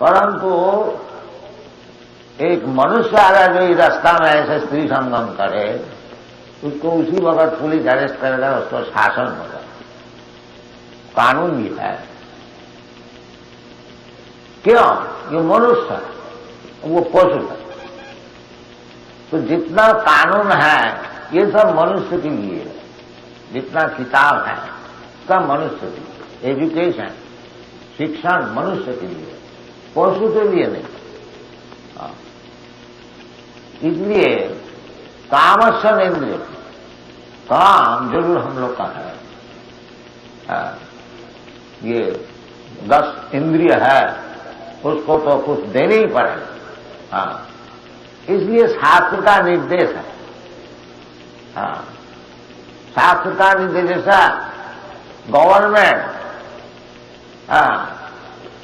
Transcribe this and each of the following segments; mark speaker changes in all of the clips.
Speaker 1: परंतु एक मनुष्य अगर जो इस रास्ता में ऐसे स्त्री संगम करे, उसको उसी वक्त पुलिस अरेस्ट करेगा, उसको शासन होगा, कानून भी है। क्यों? ये मनुष्य है, वो पशु है। तो जितना कानून है ये सब मनुष्य के लिए है, जितना किताब है सब मनुष्य के लिए, एजुकेशन शिक्षण मनुष्य के लिए, पशु के लिए नहीं। इसलिए कामर्षण इंद्रिय, काम जरूर हम लोग का है। ये 10 इंद्रिय है, उसको तो कुछ देने ही पड़ेगा। इसलिए शास्त्र का निर्देश है। शास्त्र का निर्देश जैसा गवर्नमेंट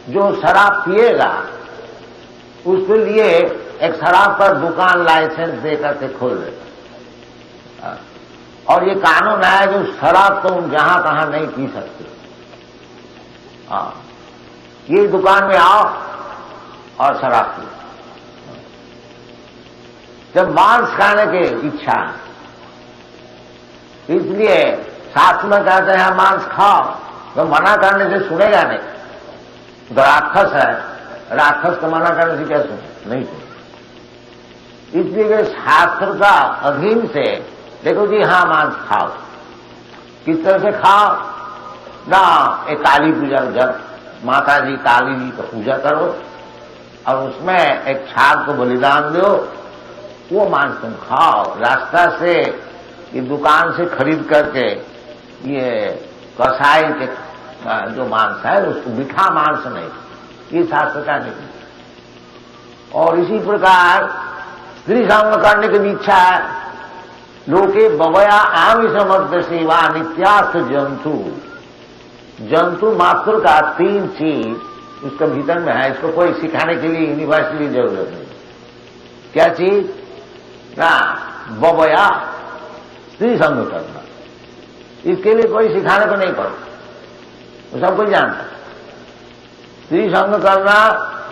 Speaker 1: जो शराब पिएगा उसके लिए एक शराब का दुकान लाइसेंस देकर के खोल देता, और ये कानून है जो शराब तुम जहां तहां नहीं पी सकते। ये दुकान में आओ और शराब पी। जब मांस खाने की इच्छा है, इसलिए शास्त्र में कहते हैं मांस खाओ, तो मना करने से सुनेगा नहीं। तो राक्षस है, राक्षस को मना करने से क्या सुने? नहीं सुने। इसलिए शास्त्र का अधीन से देखो जी, हाँ मांस खाओ। किस तरह से खाओ ना? एक काली पूजा, जब माता जी काली जी का पूजा करो और उसमें एक छाग को बलिदान दो, वो मांस तुम खाओ। रास्ता से ये दुकान से खरीद करके ये कसाई के जो मांस है उसको मीठा मांस नहीं, ये शास्त्र का नहीं। और इसी प्रकार स्त्री संग करने की भी इच्छा है। लोके बवया आमिष मध्य सेवा नित्यास्थ जंतु, जंतु मात्र का 3 चीज उसके भीतर में है। इसको कोई सिखाने के लिए यूनिवर्सिटी जरूरत नहीं। क्या चीज? ना बवया, स्त्री संग करना। इसके लिए कोई सिखाने को नहीं पड़ता, वो सब कोई जानता। स्त्री संग करना,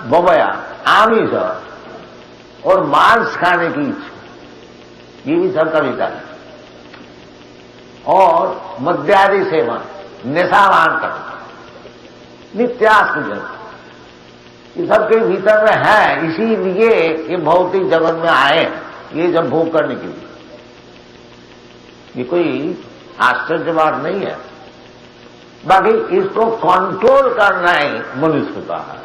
Speaker 1: बवया, आमिष और मांस खाने की इच्छा, ये भी सब कविता है। और मद्यादि सेवन, निशावान करना, नित्यास्थ जन, ये सबके भीतर में है। इसीलिए ये भौतिक जगत में आए, ये जब भोग करने के लिए। ये कोई आश्चर्य बात नहीं है। बाकी इसको कंट्रोल करना ही मनुष्य का है।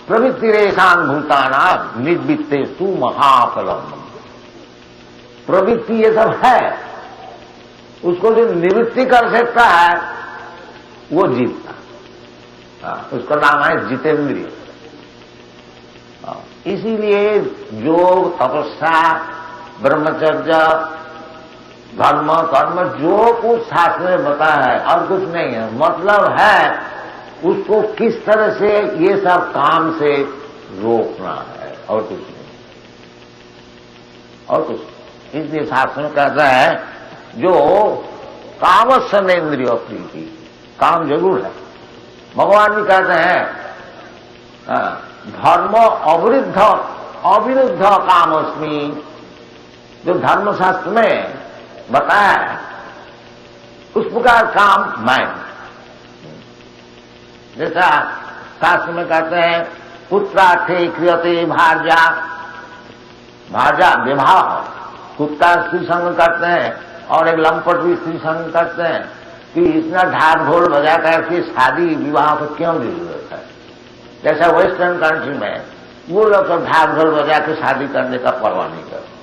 Speaker 1: प्रवृत्ति रेशान भूताना निर्वित्ते सु महाफलम। प्रवृत्ति ये सब है, उसको जो निवृत्ति कर सकता है वो जीतता, उसका नाम है जितेंद्रिय। इसीलिए योग, तपस्या, ब्रह्मचर्य, धर्म, कर्म जो कुछ शास्त्र में बताया है और कुछ नहीं है। मतलब है उसको किस तरह से ये सब काम से रोकना है, और कुछ नहीं, और कुछ। इसलिए शास्त्र में कहता है जो कामस्सन इंद्रिय प्रीति, काम जरूर है। भगवान भी कहते हैं धर्म अविरुद्ध अविरुद्ध कामस्मि, जो धर्मशास्त्र में बताया है उस प्रकार काम मैं। जैसा शास्त्र में कहते हैं पुत्रार्थे क्रियते भार्या, भार्या विवाह, कुत्ता स्त्री संग करते हैं और एक लंपट भी स्त्री संग करते हैं कि इतना ढाक ढोल बजा करके शादी विवाह को क्यों जरूरत है। जैसा वेस्टर्न कंट्री में वो लोग सब ढाक ढोल बजा के शादी करने का परवाह नहीं करते,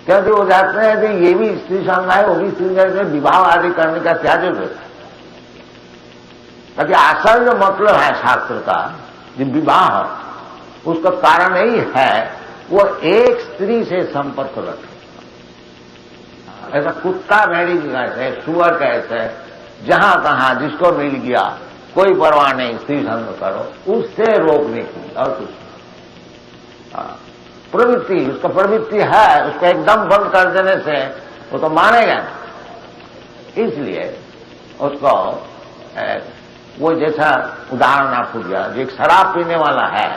Speaker 1: क्योंकि वो जानते हैं कि ये भी स्त्री संग है, वो भी स्त्री संग है, विवाह आदि करने का क्या जरूरत है। ताकि असल जो मतलब है शास्त्र का, जो विवाह, उसका कारण यही है वो एक स्त्री से संपर्क रखे। ऐसा कुत्ता भेड़ी कैसे, सुअर कैसे, जहां तहां जिसको मिल गया कोई परवाह नहीं, स्त्री संग करो, उससे रोकने की और कुछ नहीं। प्रवृत्ति, उसका प्रवृत्ति है, उसको एकदम बंद कर देने से वो तो मानेगा नहीं। इसलिए उसको वो जैसा उदाहरण आपको दिया, जो एक शराब पीने वाला है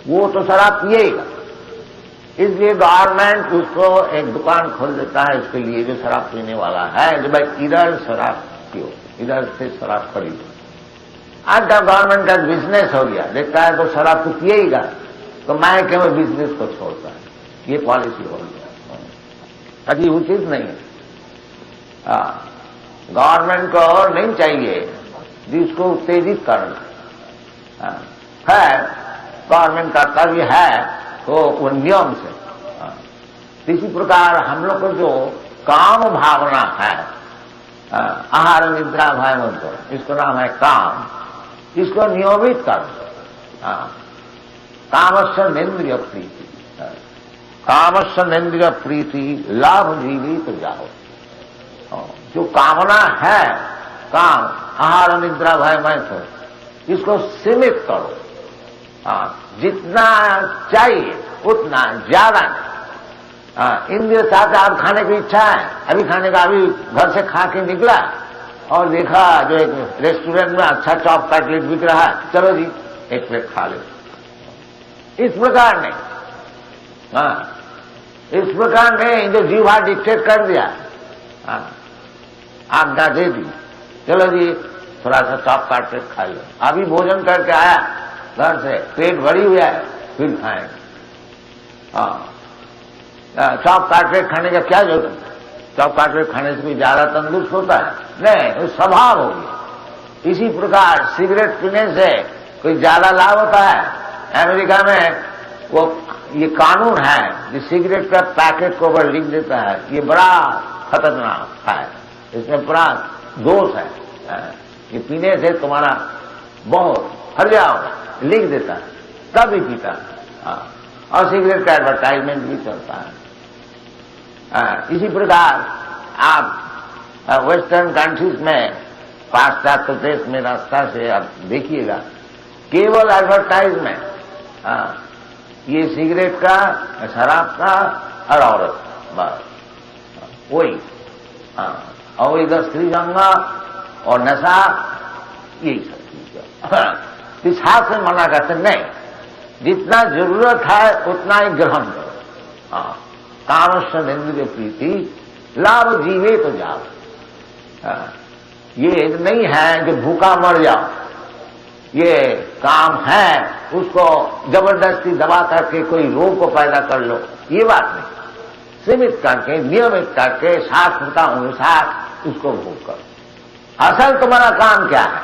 Speaker 1: वो तो शराब पिएगा, इसलिए गवर्नमेंट उसको एक दुकान खोल देता है उसके लिए, जो शराब पीने वाला है, जो भाई इधर शराब पियो, इधर से शराब खरीदो। आज का गवर्नमेंट का बिजनेस हो गया, देखता है तो शराब तो पिएगा तो मैं क्यों बिजनेस को छोड़ता है, ये पॉलिसी हो गया। अभी उचित नहीं है। गवर्नमेंट को नहीं चाहिए जिसको उत्तेजित करना है, गवर्नमेंट का कर्तव्य है तो वो नियम से। इसी प्रकार हम लोग को जो काम भावना है, आहार निद्रा भय मंत्र, इसको नाम है काम, इसको नियमित कर। कामस्य नेन्द्रिय प्रीति, कामस्य नेन्द्रिय प्रीति लाभ जीवित जाओ। जो कामना है, काम आहार निद्रा भय मंत्र, इसको सीमित करो। जितना चाहिए उतना, ज्यादा नहीं। इंद्रिय साथ आप खाने की इच्छा है, अभी खाने का, अभी घर से खा के निकला और देखा जो एक रेस्टोरेंट में अच्छा चॉप कटलेट बिक रहा है, चलो जी एक प्लेट खा ले। इस प्रकार नहीं, इस प्रकार नहीं, जो जीवा डिक्टेट कर दिया, आज्ञा दे दी, चलो जी थोड़ा सा चॉप कटलेट खा लो। अभी भोजन करके आया घर से, पेट भरी हुआ है, फिर खाएंगे। चॉप कटलेट खाने का क्या जरूरत है? चॉप कटलेट खाने से कोई ज्यादा तंदुरुस्त होता है? नहीं, वो स्वभाव हो गया। इसी प्रकार सिगरेट पीने से कोई ज्यादा लाभ होता है? अमेरिका में वो ये कानून है कि सिगरेट का पैकेट को ऊपर लिख देता है, ये बड़ा खतरनाक है, इसमें बड़ा दोष है, ये पीने से तुम्हारा बहुत हर जाओगा, लिख देता है, तब भी पीता है। और सिगरेट का एडवर्टाइजमेंट भी चलता है। इसी प्रकार आप वेस्टर्न कंट्रीज में, पाश्चात्य देश में रास्ता से आप देखिएगा, केवल एडवर्टाइजमेंट ये सिगरेट का, शराब का और औरत, बस वही। और इधर स्त्री गंगा और नशा, यही सब चीज। इस हाथ से मना करते नहीं, जितना जरूरत है उतना ही ग्रहण करो। कामस्य नेन्द्रिय प्रीति लाभ जीवे तो जाओ। ये नहीं है कि भूखा मर जाओ, ये काम है उसको जबरदस्ती दबा करके कोई रोग को पैदा कर लो, ये बात नहीं। सीमित करके, नियमित करके, शास्त्र का अनुसार उसको भोग करो। असल तुम्हारा काम क्या है?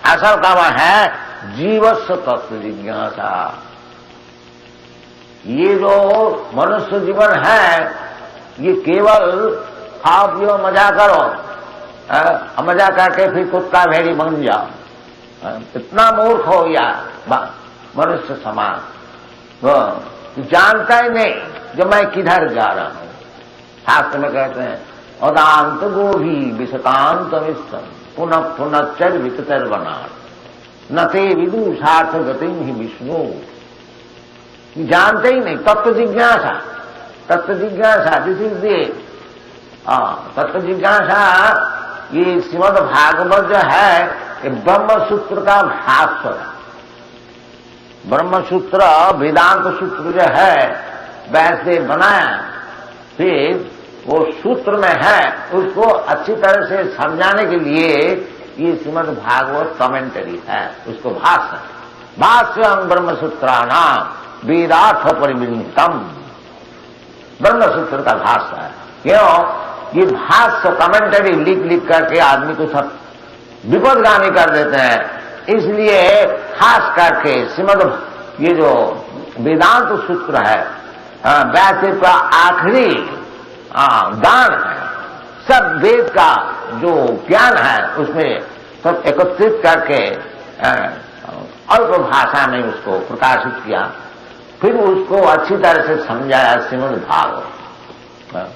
Speaker 1: असल काम है जीवस्व तत्व जिज्ञासा। ये जो मनुष्य जीवन है, ये केवल खाओ पियो मजा करो, मजा करके फिर कुत्ता भेड़ी बन जाओ, इतना मूर्ख हो गया मनुष्य समाज। जानता ही नहीं जो मैं किधर जा रहा हूं। शास्त्र में कहते हैं अदांत गोभी विशतांत विश्वम पुनः पुनश्चर विकतर बनार न ते विदुषार्थ गति ही विष्णु। जानते ही नहीं। तत्व जिज्ञासा, तत्व जिज्ञासा, दिस इज द तत्व जिज्ञासा। ये श्रीमद् भागवत जो है, ये ब्रह्म सूत्र का भाष्य है। ब्रह्म सूत्र, वेदांत सूत्र जो है वैसे बनाया, फिर वो सूत्र में है, उसको अच्छी तरह से समझाने के लिए ये श्रीमद् भागवत कमेंटरी है, उसको भाष्य। भाष्यं ब्रह्म सूत्राणाम वेदार्थ परिमितम, ब्रह्म सूत्र का भाष्य है। क्यों? ये भाष्य कमेंटरी लिख लिख करके आदमी को सब विपदगामी कर देते हैं। इसलिए खास करके श्रीमद् ये जो वेदांत सूत्र है, वैसे का आखिरी दान है। सब वेद का जो ज्ञान है उसमें सब एकत्रित करके अल्प भाषा में उसको प्रकाशित किया, फिर उसको अच्छी तरह से समझाया श्रीमद् भागवत।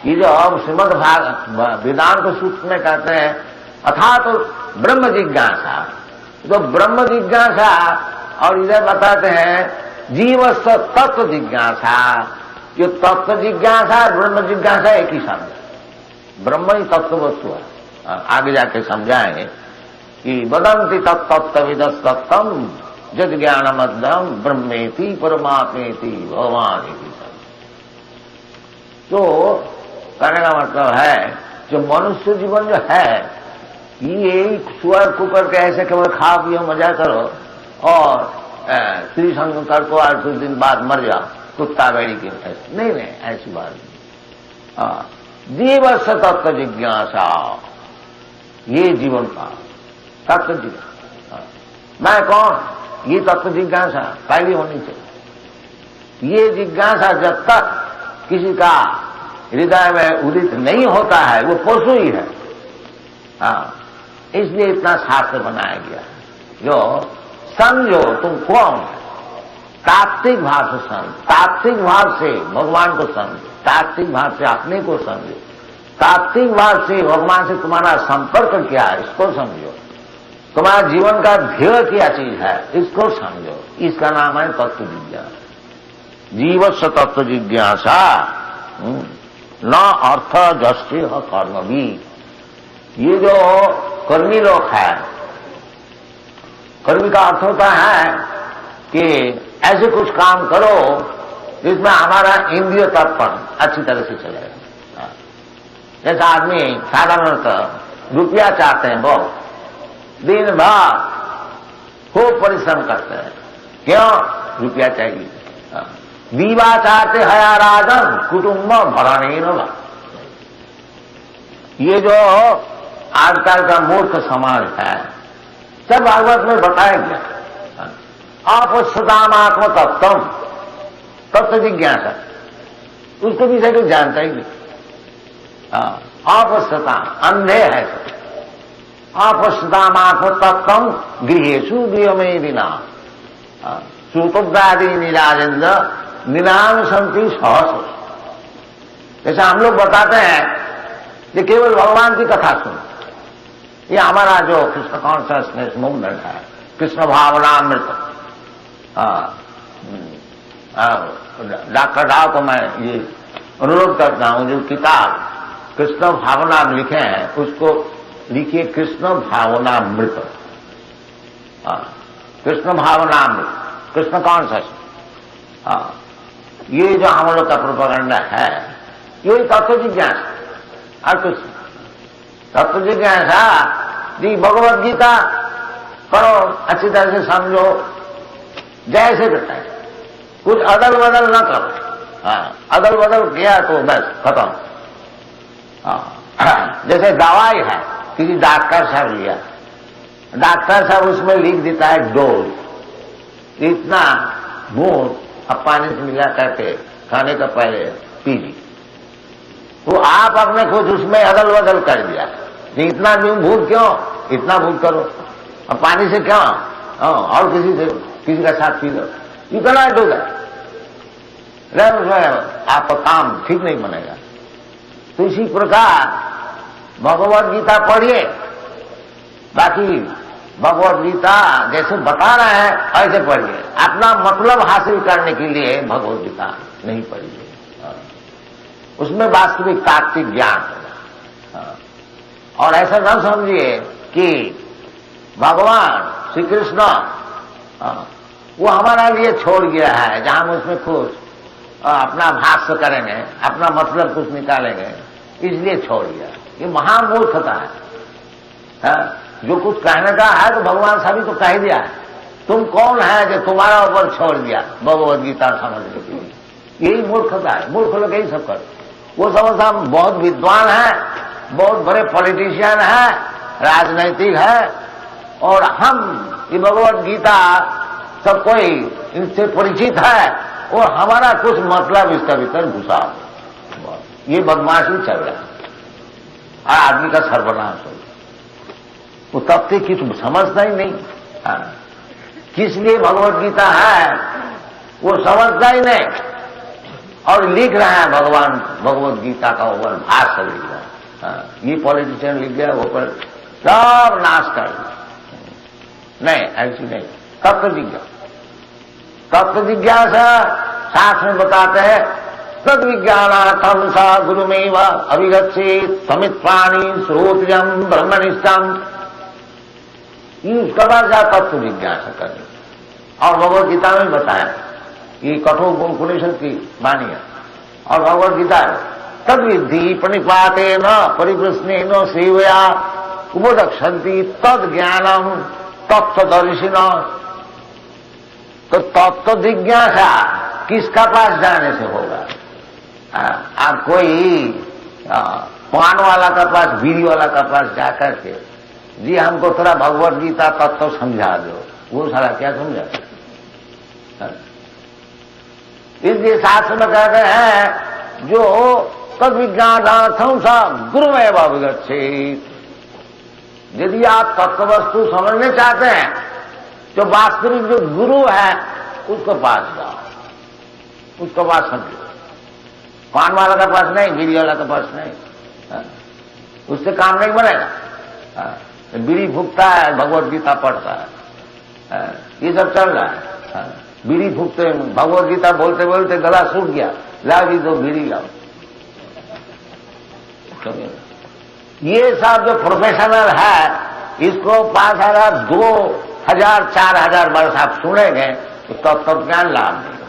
Speaker 1: ये जो श्रीमद् भागवत वेदांत सूत्र में कहते हैं अथा तो ब्रह्म जिज्ञासा, तो ब्रह्म जिज्ञासा, और इधर बताते हैं जीवस्व तत्व जिज्ञासा। ये तत्व जिज्ञासा और ब्रह्म जिज्ञासा एक ही शब्द है। ब्रह्म ही तत्व वस्तु है, आगे जाके समझाएंगे। कि वदंति तत्तत्विदस्तत्तम जद ज्ञानमद्यम ब्रह्मेति परमात्मेति भगवानेति। तो कहने का मतलब है जो मनुष्य जीवन जो है ये सुअर कुकर के ऐसे केवल खा पियो मजा करो और स्त्री संग कर को 8 दिन बाद मर जाओ, कुत्ता बेड़ी के ऐसे नहीं, ऐसी बात नहीं। जीवस्य तत्व जिज्ञासा, ये जीवन का तत्व जिज्ञासा। मैं कौन, ये तत्व जिज्ञासा पहली होनी चाहिए। ये जिज्ञासा जब तक किसी का हृदय में उदित नहीं होता है वो पशु ही है। इसलिए इतना शास्त्र बनाया गया जो समझो तुम कौन है, तात्विक भाव से समझो, तात्विक भाव से भगवान को समझो, तात्विक भाव से अपने को समझो, तात्विक भाव से भगवान से तुम्हारा संपर्क क्या है इसको समझो, तुम्हारा जीवन का ध्येय क्या चीज है इसको समझो। इसका नाम है तत्व जिज्ञासा। जीवस्य तत्व जिज्ञासा न अर्थ जस्ति कर्म भी। ये जो कर्मी लोग है, कर्मी का अर्थ होता है कि ऐसे कुछ काम करो जिसमें हमारा इंद्रिय तर्पण अच्छी तरह से चलेगा। जैसा आदमी साधारणतः रुपया चाहते हैं, बहुत दिन भर खूब परिश्रम करते हैं, क्यों, रुपया चाहिए। दीवा चाहते हया राजन कुटुंब भरणी न। ये जो आजकल का मूर्ख समाज है सब भागवत में बताया गया। आपस्तामात्म तत्व, तत्व जिज्ञासा, उसको भी कुछ जानता ही नहीं। आपस्ता अंधे है सब। आपस्तामात्म तत्व गृहेशु गृह में बिना सुतुब्दादि निराजेंद्र निराम संति सहस। जैसे हम लोग बताते हैं कि केवल भगवान की कथा सुनो, ये हमारा जो कृष्ण कॉन्शियसनेस मूवमेंट है, कृष्ण भावनामृत, डॉक्टर राव को मैं ये अनुरोध करता हूं जो किताब कृष्ण भावना लिखे हैं उसको लिखिए कृष्ण भावनामृत। कृष्ण भावनामृत, कृष्ण कॉन्शियस। ये जो हम लोग का प्रोपेगेंडा है ये तत्व जिज्ञासा और कुछ तत्व जिज्ञासा। जी भगवत गीता पढ़ो, अच्छी तरह से समझो, जैसे करता है, कुछ अदल बदल न करो। अदल बदल किया तो बस खत्म। जैसे दवाई है, किसी डॉक्टर साहब लिया, डॉक्टर साहब उसमें लिख देता है डोज, इतना बूंद अब पानी से मिला करके खाने का पहले पीजिए। तो आप अपने खुद उसमें अदल बदल कर दिया, इतना भूल क्यों, इतना भूल करो, अब पानी से क्यों, और किसी का साथ पी लो, इतना डूबा आपका काम ठीक नहीं बनेगा। तो इसी प्रकार भगवत गीता पढ़िए, बाकी भगवत गीता जैसे बता रहे हैं ऐसे पढ़िए, अपना मतलब हासिल करने के लिए भगवत गीता नहीं पढ़िए, उसमें वास्तविक तात्विक ज्ञान होगा। और ऐसा न समझिए कि भगवान श्री कृष्ण वो हमारा लिए छोड़ गया है जहां हम उसमें कुछ अपना भाष्य करेंगे, अपना मतलब कुछ निकालेंगे, इसलिए छोड़ दिया। ये महामूर्खता है। जो कुछ कहने का है तो भगवान सभी तो कह दिया है, तुम कौन है जो तुम्हारा ऊपर छोड़ दिया भगवत गीता समझने के लिए। यही मूर्खता है, मूर्ख लोग यही सब कर। वो समझता हम बहुत विद्वान है, बहुत बड़े पॉलिटिशियन है, राजनैतिक है, और हम ये भगवत गीता सब कोई इनसे परिचित है और हमारा कुछ मतलब इसका भीतर घुसा। ये बदमाशी चल रहा है और आदमी का सर्वनाश हो। वो तब से किस समझता ही नहीं किस लिए भगवत गीता है, वो समझता ही नहीं। और लिख रहे हैं भगवान भगवत गीता का ऊपर भाष्य लिख रहे हैं। ये पॉलिटिशियन लिख गया, वो पर सब नाश कर दिया। नहीं, ऐसी नहीं। तत्व जिज्ञासा, तत्व जिज्ञासा शास्त्र में बताते हैं तद विज्ञानार्थम सा गुरुमेव अभिगच्छेत् समित प्राणी श्रोत्रजम ब्रह्मनिष्ठम। कि उसके बाद जा तत्व जिज्ञासा करनी। और भगवत गीता में बताया कि कठोपनिषद की वाणी है और भगवत गीता है, तद विद्धि प्रणिपातेन परिप्रश्नेन सेवया उपदक्षन्ति तद ज्ञानम तत्वदर्शिन। तो तत्व जिज्ञासा किसका पास जाने से होगा? आप कोई पान वाला का पास, बीड़ी वाला का पास जाकर के जी हमको थोड़ा भगवत गीता तत्व समझा दो, वो सारा क्या समझा? इसलिए शास्त्र में कहते हैं जो तद विज्ञानार्थम सा गुरुमेव अभिगच्छेत्। यदि आप तत्व वस्तु समझने चाहते हैं तो वास्तविक जो गुरु है उसको पास जाओ, उसको पास समझो। पान वाला का पास नहीं, बीड़ी वाला का पास नहीं, उससे काम नहीं बनेगा। बीड़ी फूकता है, भगवत गीता पढ़ता है, ये सब चल रहा है। बीड़ी फूकते, भगवत गीता बोलते बोलते गला सूख गया, लाओ जी दो बीड़ी लाओ। ये सब जो प्रोफेशनल है इसको 5,000, 2,000, 4,000 वर्ष आप सुनेंगे तो तत्व ज्ञान लाभ देगा।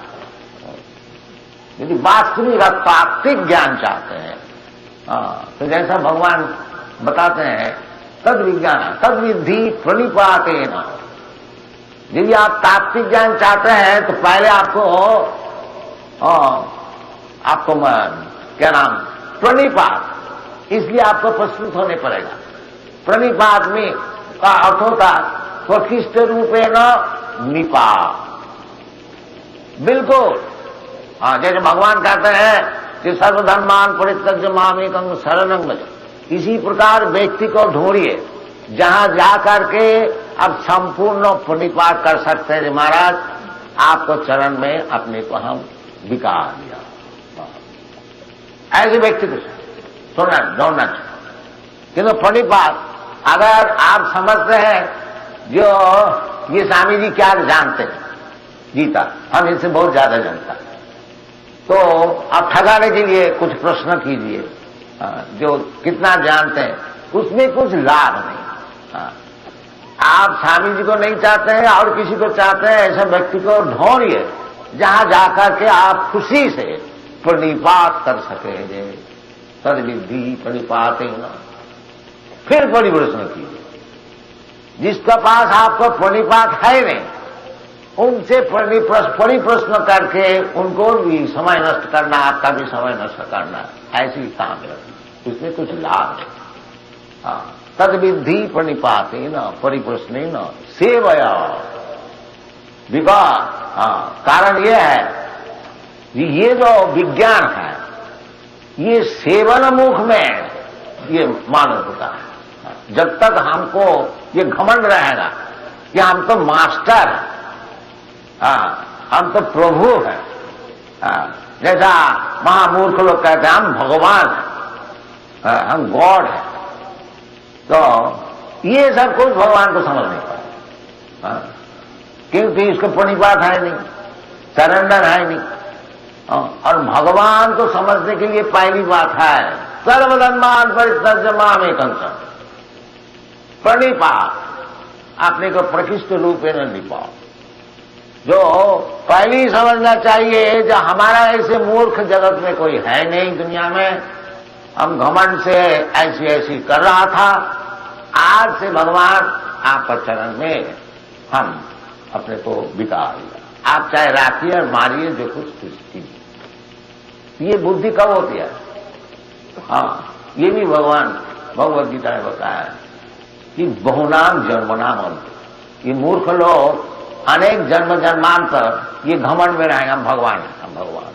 Speaker 1: यदि वास्तविक तात्विक ज्ञान चाहते हैं तो जैसा भगवान बताते हैं तद विज्ञान तद विद्धि प्रणिपातेन। यदि आप तात्विक ज्ञान चाहते हैं तो पहले आपको क्या नाम, प्रणिपात, इसलिए आपको प्रस्तुत होने पड़ेगा। प्रणिपात में का अर्थ होता स्वखिष्ट रूपेण निपा, बिल्कुल। जैसे भगवान कहते हैं कि सर्वधर्मान परित्यज्य मामेकं शरणं व्रज, इसी प्रकार व्यक्ति को ढूंढिए जहां जाकर के आप संपूर्ण प्रणिपात कर सकते हैं। महाराज आपको चरण में अपने को हम बिका दिया, ऐसे व्यक्ति को सुनना ढूंढना चाहिए। किंतु प्रणिपात अगर आप समझते हैं जो ये स्वामी जी क्या जानते हैं गीता, हम इनसे बहुत ज्यादा जानता है, तो आप ठगाने के लिए कुछ प्रश्न कीजिए जो कितना जानते हैं, उसमें कुछ लाभ नहीं। आप स्वामी जी को नहीं चाहते हैं और किसी को चाहते हैं, ऐसे व्यक्ति को ढूंढिए जहां जाकर के आप खुशी से प्रणिपात कर सकेंगे। तद विद्धि प्रणिपातेन, फिर परिप्रश्न कीजिए। जिसका पास आपको प्रणिपात है नहीं उनसे परिप्रश्न करके उनको भी समय नष्ट करना, आपका भी समय नष्ट करना, ऐसी काम है, उसमें कुछ लाभ है। तद विद्धि प्रणिपातेन परिप्रश्नेन सेवया विवाह। कारण यह है कि ये जो विज्ञान है ये सेवन मुख में ये मालूम होता है। जब तक हमको ये घमंड रहेगा कि हम तो मास्टर हैं, हम तो प्रभु हैं, जैसा महामूर्ख लोग कहते हैं हम भगवान हैं, हम गॉड हैं, तो ये सब कुछ भगवान को समझ नहीं पाए, क्योंकि इसको प्रणिपात है नहीं, सरेंडर है नहीं। और भगवान को समझने के लिए पहली बात है सर्वधर्मान परित्यज्य मामेकं शरणं, प्रणिपात, अपने को प्रकृष्ट रूपेण निपाओ। जो पहली समझना चाहिए जो हमारा ऐसे मूर्ख जगत में कोई है नहीं दुनिया में, हम घमंड से ऐसी ऐसी कर रहा था, आज से भगवान आपका चरण में हम अपने को बिता दिया। आप चाहे राखिए और मारिए, जो कुछ कीजिए। ये बुद्धि कब होती है? ये भी भगवान भगवद गीता ने बताया कि बहुनाम जन्मनाम अंत। ये मूर्ख लोग अनेक जन्म जन्मांतर ये घमंड में रहेंगे हम भगवान हैं, हम भगवान।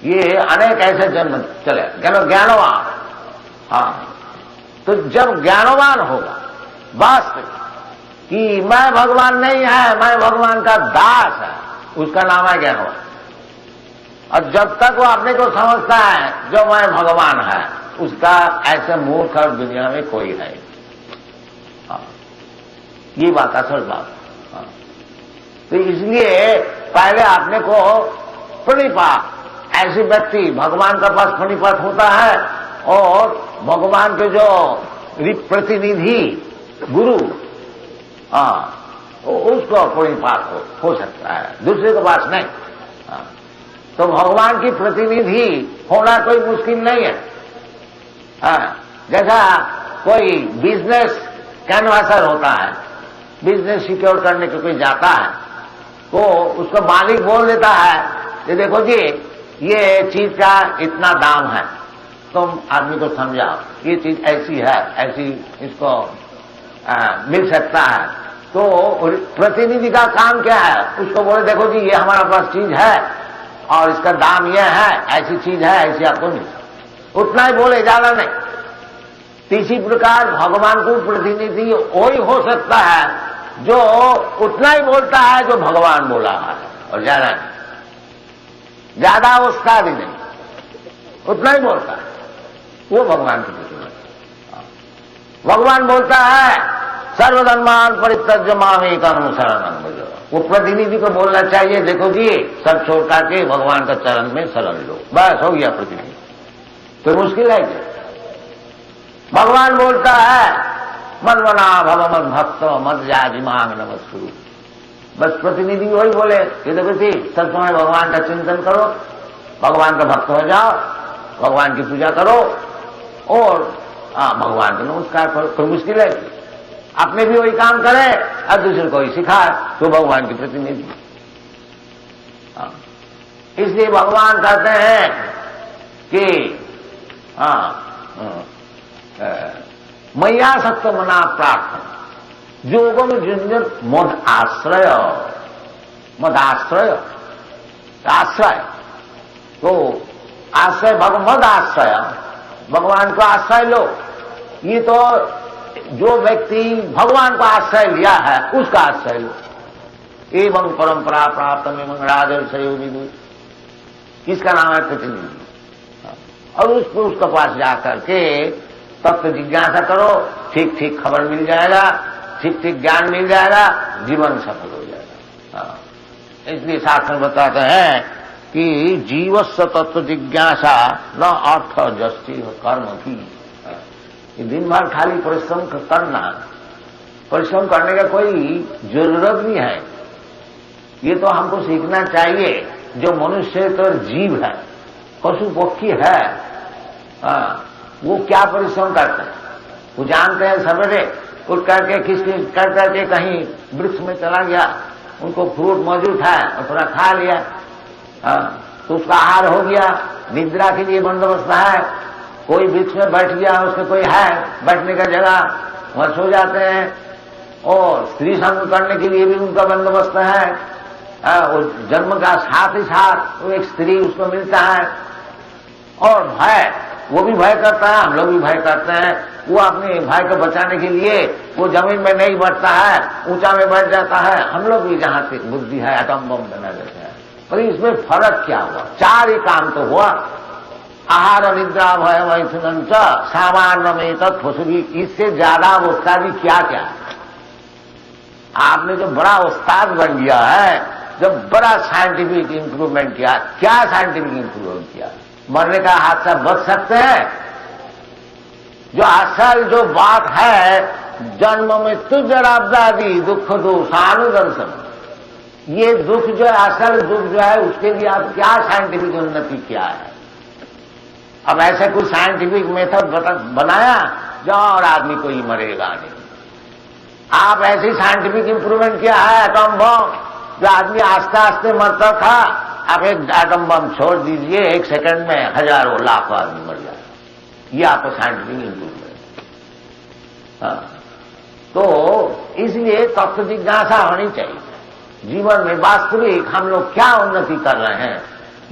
Speaker 1: ये अनेक ऐसे जन्म चले ज्ञानवान। तो जब ज्ञानवान होगा वास्तविक कि मैं भगवान नहीं है, मैं भगवान का दास है, उसका नाम है ज्ञानवान। और जब तक वो अपने को समझता है जो मैं भगवान है, उसका ऐसे मूर्ख और दुनिया में कोई है। ये बात असल बात। तो इसलिए पहले अपने को प्रणिपात, ऐसे व्यक्ति भगवान का पास प्रणिपात होता है और भगवान के जो प्रतिनिधि गुरु, उसको कोई पास हो सकता है, दूसरे के पास नहीं। तो भगवान की प्रतिनिधि होना कोई मुश्किल नहीं है। जैसा कोई बिजनेस कैनवासर होता है, बिजनेस सिक्योर करने के कोई जाता है, तो उसको मालिक बोल देता है कि देखो जी ये चीज का इतना दाम है, तुम आदमी को समझाओ, ये चीज ऐसी है, ऐसी इसको मिल सकता है। तो प्रतिनिधि का काम क्या है, उसको बोले देखो जी ये हमारा पास चीज है और इसका दाम ये है, ऐसी चीज है, ऐसी आपको मिल, उतना ही बोले, ज्यादा नहीं। इसी प्रकार भगवान को प्रतिनिधि वही हो सकता है जो उतना ही बोलता है जो भगवान बोला है, और ज्यादा नहीं, ज्यादा उसका भी नहीं, उतना ही बोलता है, वो भगवान की प्रतिनिधि। भगवान बोलता है सर्वधर्मान परित्यज्य मामेकं शरणं व्रज, वो प्रतिनिधि को बोलना चाहिए देखो जी सब छोड़ करके भगवान का चरण में शरण लो, बस हो गया प्रतिनिधि। तो मुश्किल है क्या? भगवान बोलता है मनमना भव मद भक्त मद जाति मांग नमस्कुरु, बस प्रतिनिधि वही बोले कि देखो जी सब समय भगवान का चिंतन करो, भगवान का भक्त हो जाओ, भगवान की पूजा करो और भगवान को नमस्कार करो। कोई मुश्किल है? अपने भी वही काम करे और दूसरे को ही सिखाए, तो भगवान की प्रतिनिधि। इसलिए भगवान कहते हैं कि मैया सत्य मना प्रार्थना जोगम झुंझुन मद आश्रय, मद आश्रय, आश्रय तो आश्रय मद आश्रय, भगवान को आश्रय लो। ये तो जो व्यक्ति भगवान को आश्रय लिया है उसका आश्रय लो। एवं परंपरा प्राप्त एवं राजर्षयो विदु, किसका नाम है प्रतिनिधि, और उसके पास जाकर के तत्व जिज्ञासा करो, ठीक ठीक खबर मिल जाएगा, ठीक ठीक ज्ञान मिल जाएगा, जीवन सफल हो जाएगा। इसलिए शास्त्र बताते हैं कि जीवस्य तत्व जिज्ञासा न अर्थ जस्ती कर्म भी। दिन भर खाली परिश्रम करना, परिश्रम करने का कोई जरूरत नहीं है। ये तो हमको सीखना चाहिए, जो मनुष्य तो जीव है, पशु पक्षी है, वो क्या परिश्रम करते हैं, वो जानते हैं सवेरे उठ करके किस कर करके कहीं वृक्ष में चला गया, उनको फ्रूट मौजूद है और थोड़ा खा लिया, तो उसका आहार हो गया, निद्रा के लिए बंदोबस्त है, कोई वृक्ष में बैठ गया, उसके कोई है बैठने का जगह, वहां सो जाते हैं, और स्त्री संग करने के लिए भी उनका बंदोबस्त है, और जन्म का साथ ही साथ वो एक स्त्री उसको मिलता है, और भय, वो भी भय करता है, हम लोग भी भय करते हैं। वो अपने भाई को बचाने के लिए वो जमीन में नहीं बैठता है, ऊंचा में बैठ जाता है, हम लोग भी जहां तक बुद्धि है एटम बम बना देते हैं। पर इसमें फर्क क्या हुआ? चार ही काम तो हुआ, आहार निद्रा भय मैथुन सामान्य में तत्वसुभी, इससे ज्यादा उस्ताद भी क्या क्या है? आपने जो बड़ा उस्ताद बन गया है, जब बड़ा साइंटिफिक इंप्रूवमेंट किया, क्या साइंटिफिक इंप्रूवमेंट किया? मरने का हादसा बच सकते हैं? जो असल जो बात है, जन्म मृत्यु जराब्दादी दुख दोषानुदर्शन, ये दुख जो है, असल दुख जो है, उसके लिए आप क्या साइंटिफिक उन्नति किया है? अब ऐसे कोई साइंटिफिक मेथड बनाया जो और आदमी कोई मरेगा नहीं। आप ऐसी साइंटिफिक इंप्रूवमेंट किया है, एटम बम, जो आदमी आस्ते आस्ते मरता था, आप एक एटम बम छोड़ दीजिए, एक सेकंड में हजारों लाखों आदमी मर जाए। ये आपका साइंटिफिक इंप्रूवमेंट। तो इसलिए तत्व जिज्ञासा होनी चाहिए जीवन में। वास्तविक हम लोग क्या उन्नति कर रहे हैं,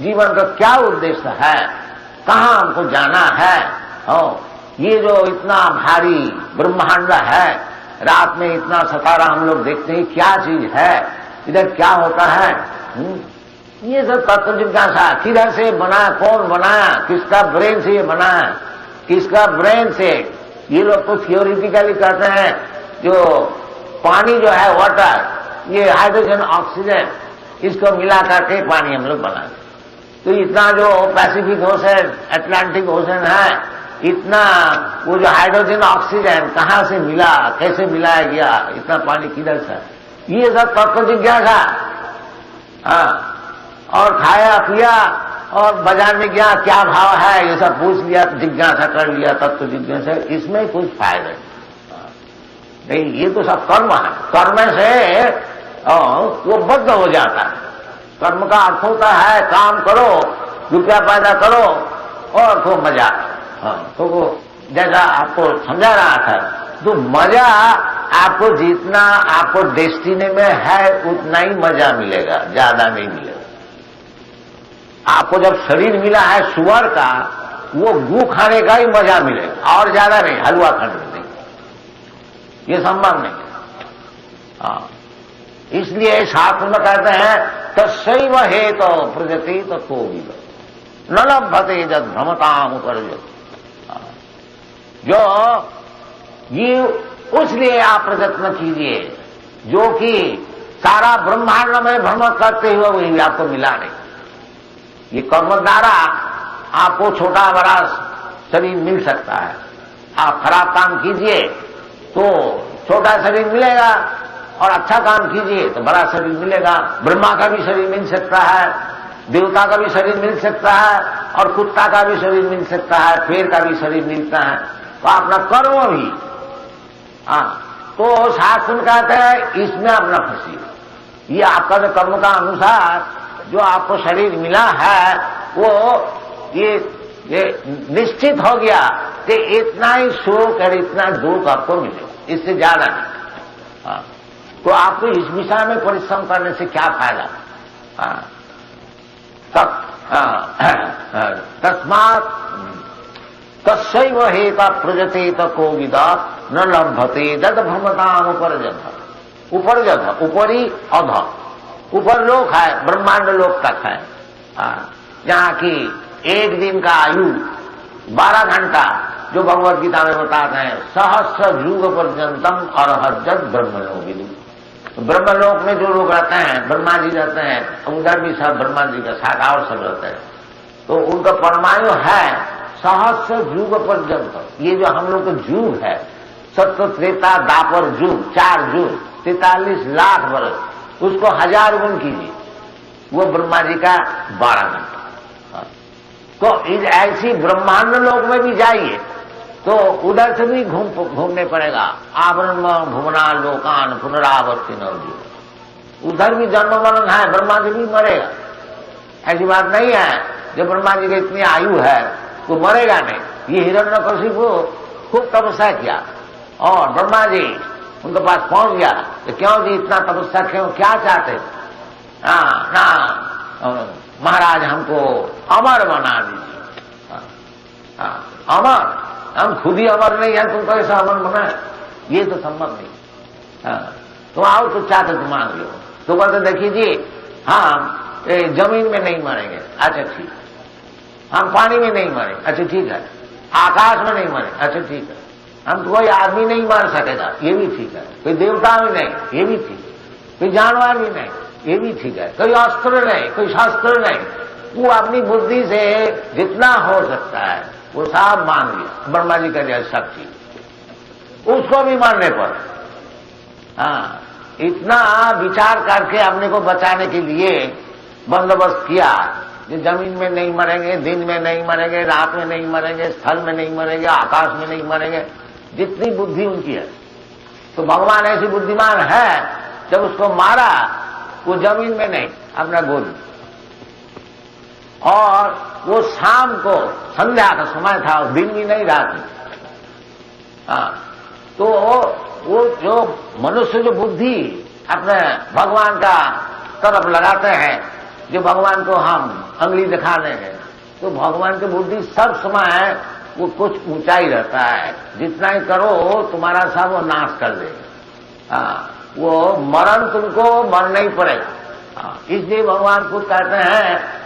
Speaker 1: जीवन का क्या उद्देश्य है, कहां हमको जाना है? ये जो इतना भारी ब्रह्मांड है, रात में इतना सितारा हम लोग देखते हैं, क्या चीज है, इधर क्या होता है? ये सब तत्व जिज्ञासा, किधर से बना, कौन बनाया, किसका ब्रेन से ये बना है, किसका ब्रेन से? ये लोग तो थियोरिटिकली कहते हैं जो पानी जो है, वाटर, ये हाइड्रोजन ऑक्सीजन, इसको मिला करके पानी हम लोग बनाए। तो इतना जो पैसिफिक ओशन, अटलांटिक ओशन है, इतना वो जो हाइड्रोजन ऑक्सीजन कहां से मिला, कैसे मिलाया गया, इतना पानी किधर से, ये सब तत्व जिज्ञासा। हाँ, और खाया पिया और बाजार में गया क्या भाव है ये सब पूछ लिया, जिज्ञासा कर लिया, तत्व जिज्ञासा, इसमें कुछ फायदा नहीं। ये तो सब कर्म है, कर्म से वो बद्ध हो जाता है। कर्म का अर्थ होता है काम करो, रुपया पैदा करो और खूब मजा। हाँ, तो वो जैसा आपको समझा रहा था, तो मजा आपको जितना आपको डेस्टिनी में है उतना ही मजा मिलेगा, ज्यादा नहीं मिलेगा। आपको जब शरीर मिला है सुअर का, वो गू खाने का ही मजा मिलेगा और ज्यादा नहीं, हलवा खाने में नहीं, ये संभव नहीं। हाँ, इसलिए शास्त्र में कहते हैं तस्सैव हेतो प्रजति तत्तो विद न लभते जद भ्रमताम उपरजत। जो ये उसलिए आप प्रयत्न कीजिए जो कि सारा ब्रह्मांड में भ्रमण करते हुए वही आपको मिला नहीं। ये कर्म द्वारा आपको छोटा बड़ा शरीर मिल सकता है। आप खराब काम कीजिए तो छोटा शरीर मिलेगा और अच्छा काम कीजिए तो बड़ा शरीर मिलेगा। ब्रह्मा का भी शरीर मिल सकता है, देवता का भी शरीर मिल सकता है और कुत्ता का भी शरीर मिल सकता है, पेड़ का भी शरीर मिलता है। तो अपना कर्म भी, तो शास्त्र कहते हैं इसमें अपना फंसी। ये आपका जो कर्म का अनुसार जो आपको शरीर मिला है वो ये निश्चित हो गया कि इतना ही सुख और इतना दुख आपको मिलेगा, इससे ज्यादा नहीं। तो आपको इस विषय में परिश्रम करने से क्या फायदा। तस्मात् तस्सैव हेता प्रजते तको विदा न लभते दद भ्रमताम उपरजत। उपरजत ऊपरी अध, ऊपर लोक है, ब्रह्मांड लोक तक है, जहां की एक दिन का आयु 12 घंटा, जो भगवत गीता में बताते हैं सहस्र युग पर्यंतम अर्हजत ब्रह्मलोक। ब्रह्मलोक में जो लोग रहते हैं, ब्रह्मा जी रहते हैं, उधर भी सब ब्रह्मा जी का शाखा और सब रहते हैं, तो उनका परमायु है सहस्र युग पर्यंत। ये जो हम लोग का युग है, सत्य त्रेता दापर युग, 4 युग 43 लाख वर्ष, उसको 1000 गुण कीजिए, वो ब्रह्मा जी का 12 घंटा। तो ऐसी ब्रह्मांड लोक में भी जाइए तो उधर से भी घूमने पड़ेगा। आवरण भुवना लोकान पुनरावर्ती नवजीवन, उधर भी जन्म मरण है, ब्रह्मा जी भी मरेगा। ऐसी बात नहीं है जो ब्रह्मा जी की इतनी आयु है वो मरेगा नहीं। ये हिरण्यकशिपु खूब तपस्या किया और ब्रह्मा जी उनके पास पहुंच गया तो क्यों जी इतना तपस्या क्यों, क्या चाहते? ना महाराज हमको अमर बना दीजिए। अमर, हम खुद ही अमर नहीं है, तुमको ऐसा अमर बनाए, ये तो संभव नहीं। तुम आओ तो चाहते तो मांग लो। तो कहते देखिए जी हम जमीन में नहीं मरेंगे, अच्छा ठीक। हम पानी में नहीं मरेंगे, अच्छा ठीक है। आकाश में नहीं मरेंगे, अच्छा ठीक है। हम तो कोई आदमी नहीं मार सकेगा, ये भी ठीक है। कोई देवता भी नहीं, ये भी ठीक है। कोई जानवर भी नहीं, ये भी ठीक है। कोई अस्त्र नहीं, कोई शास्त्र नहीं। वो अपनी बुद्धि से जितना हो सकता है वो सब मान लिया, ब्रह्मा जी का जैसा सब चीज। उसको भी मानने पर इतना विचार करके अपने को बचाने के लिए बंदोबस्त किया जो जमीन में नहीं मरेंगे, दिन में नहीं मरेंगे, रात में नहीं मरेंगे, स्थल में नहीं मरेंगे, आकाश में नहीं मरेंगे। जितनी बुद्धि उनकी है, तो भगवान ऐसी बुद्धिमान है जब उसको मारा वो जमीन में नहीं, अपना गोद। और वो शाम को संध्या का समय था, दिन भी नहीं रात में। तो वो जो मनुष्य जो बुद्धि अपने भगवान का तरफ लगाते हैं, जो भगवान को हम अंगली दिखाने हैं, तो भगवान की बुद्धि सब समय वो कुछ ऊंचाई रहता है। जितना ही करो तुम्हारा सब वो नाश कर देगा। वो मरण तुमको मरना ही पड़ेगा। इसलिए भगवान खुद कहते हैं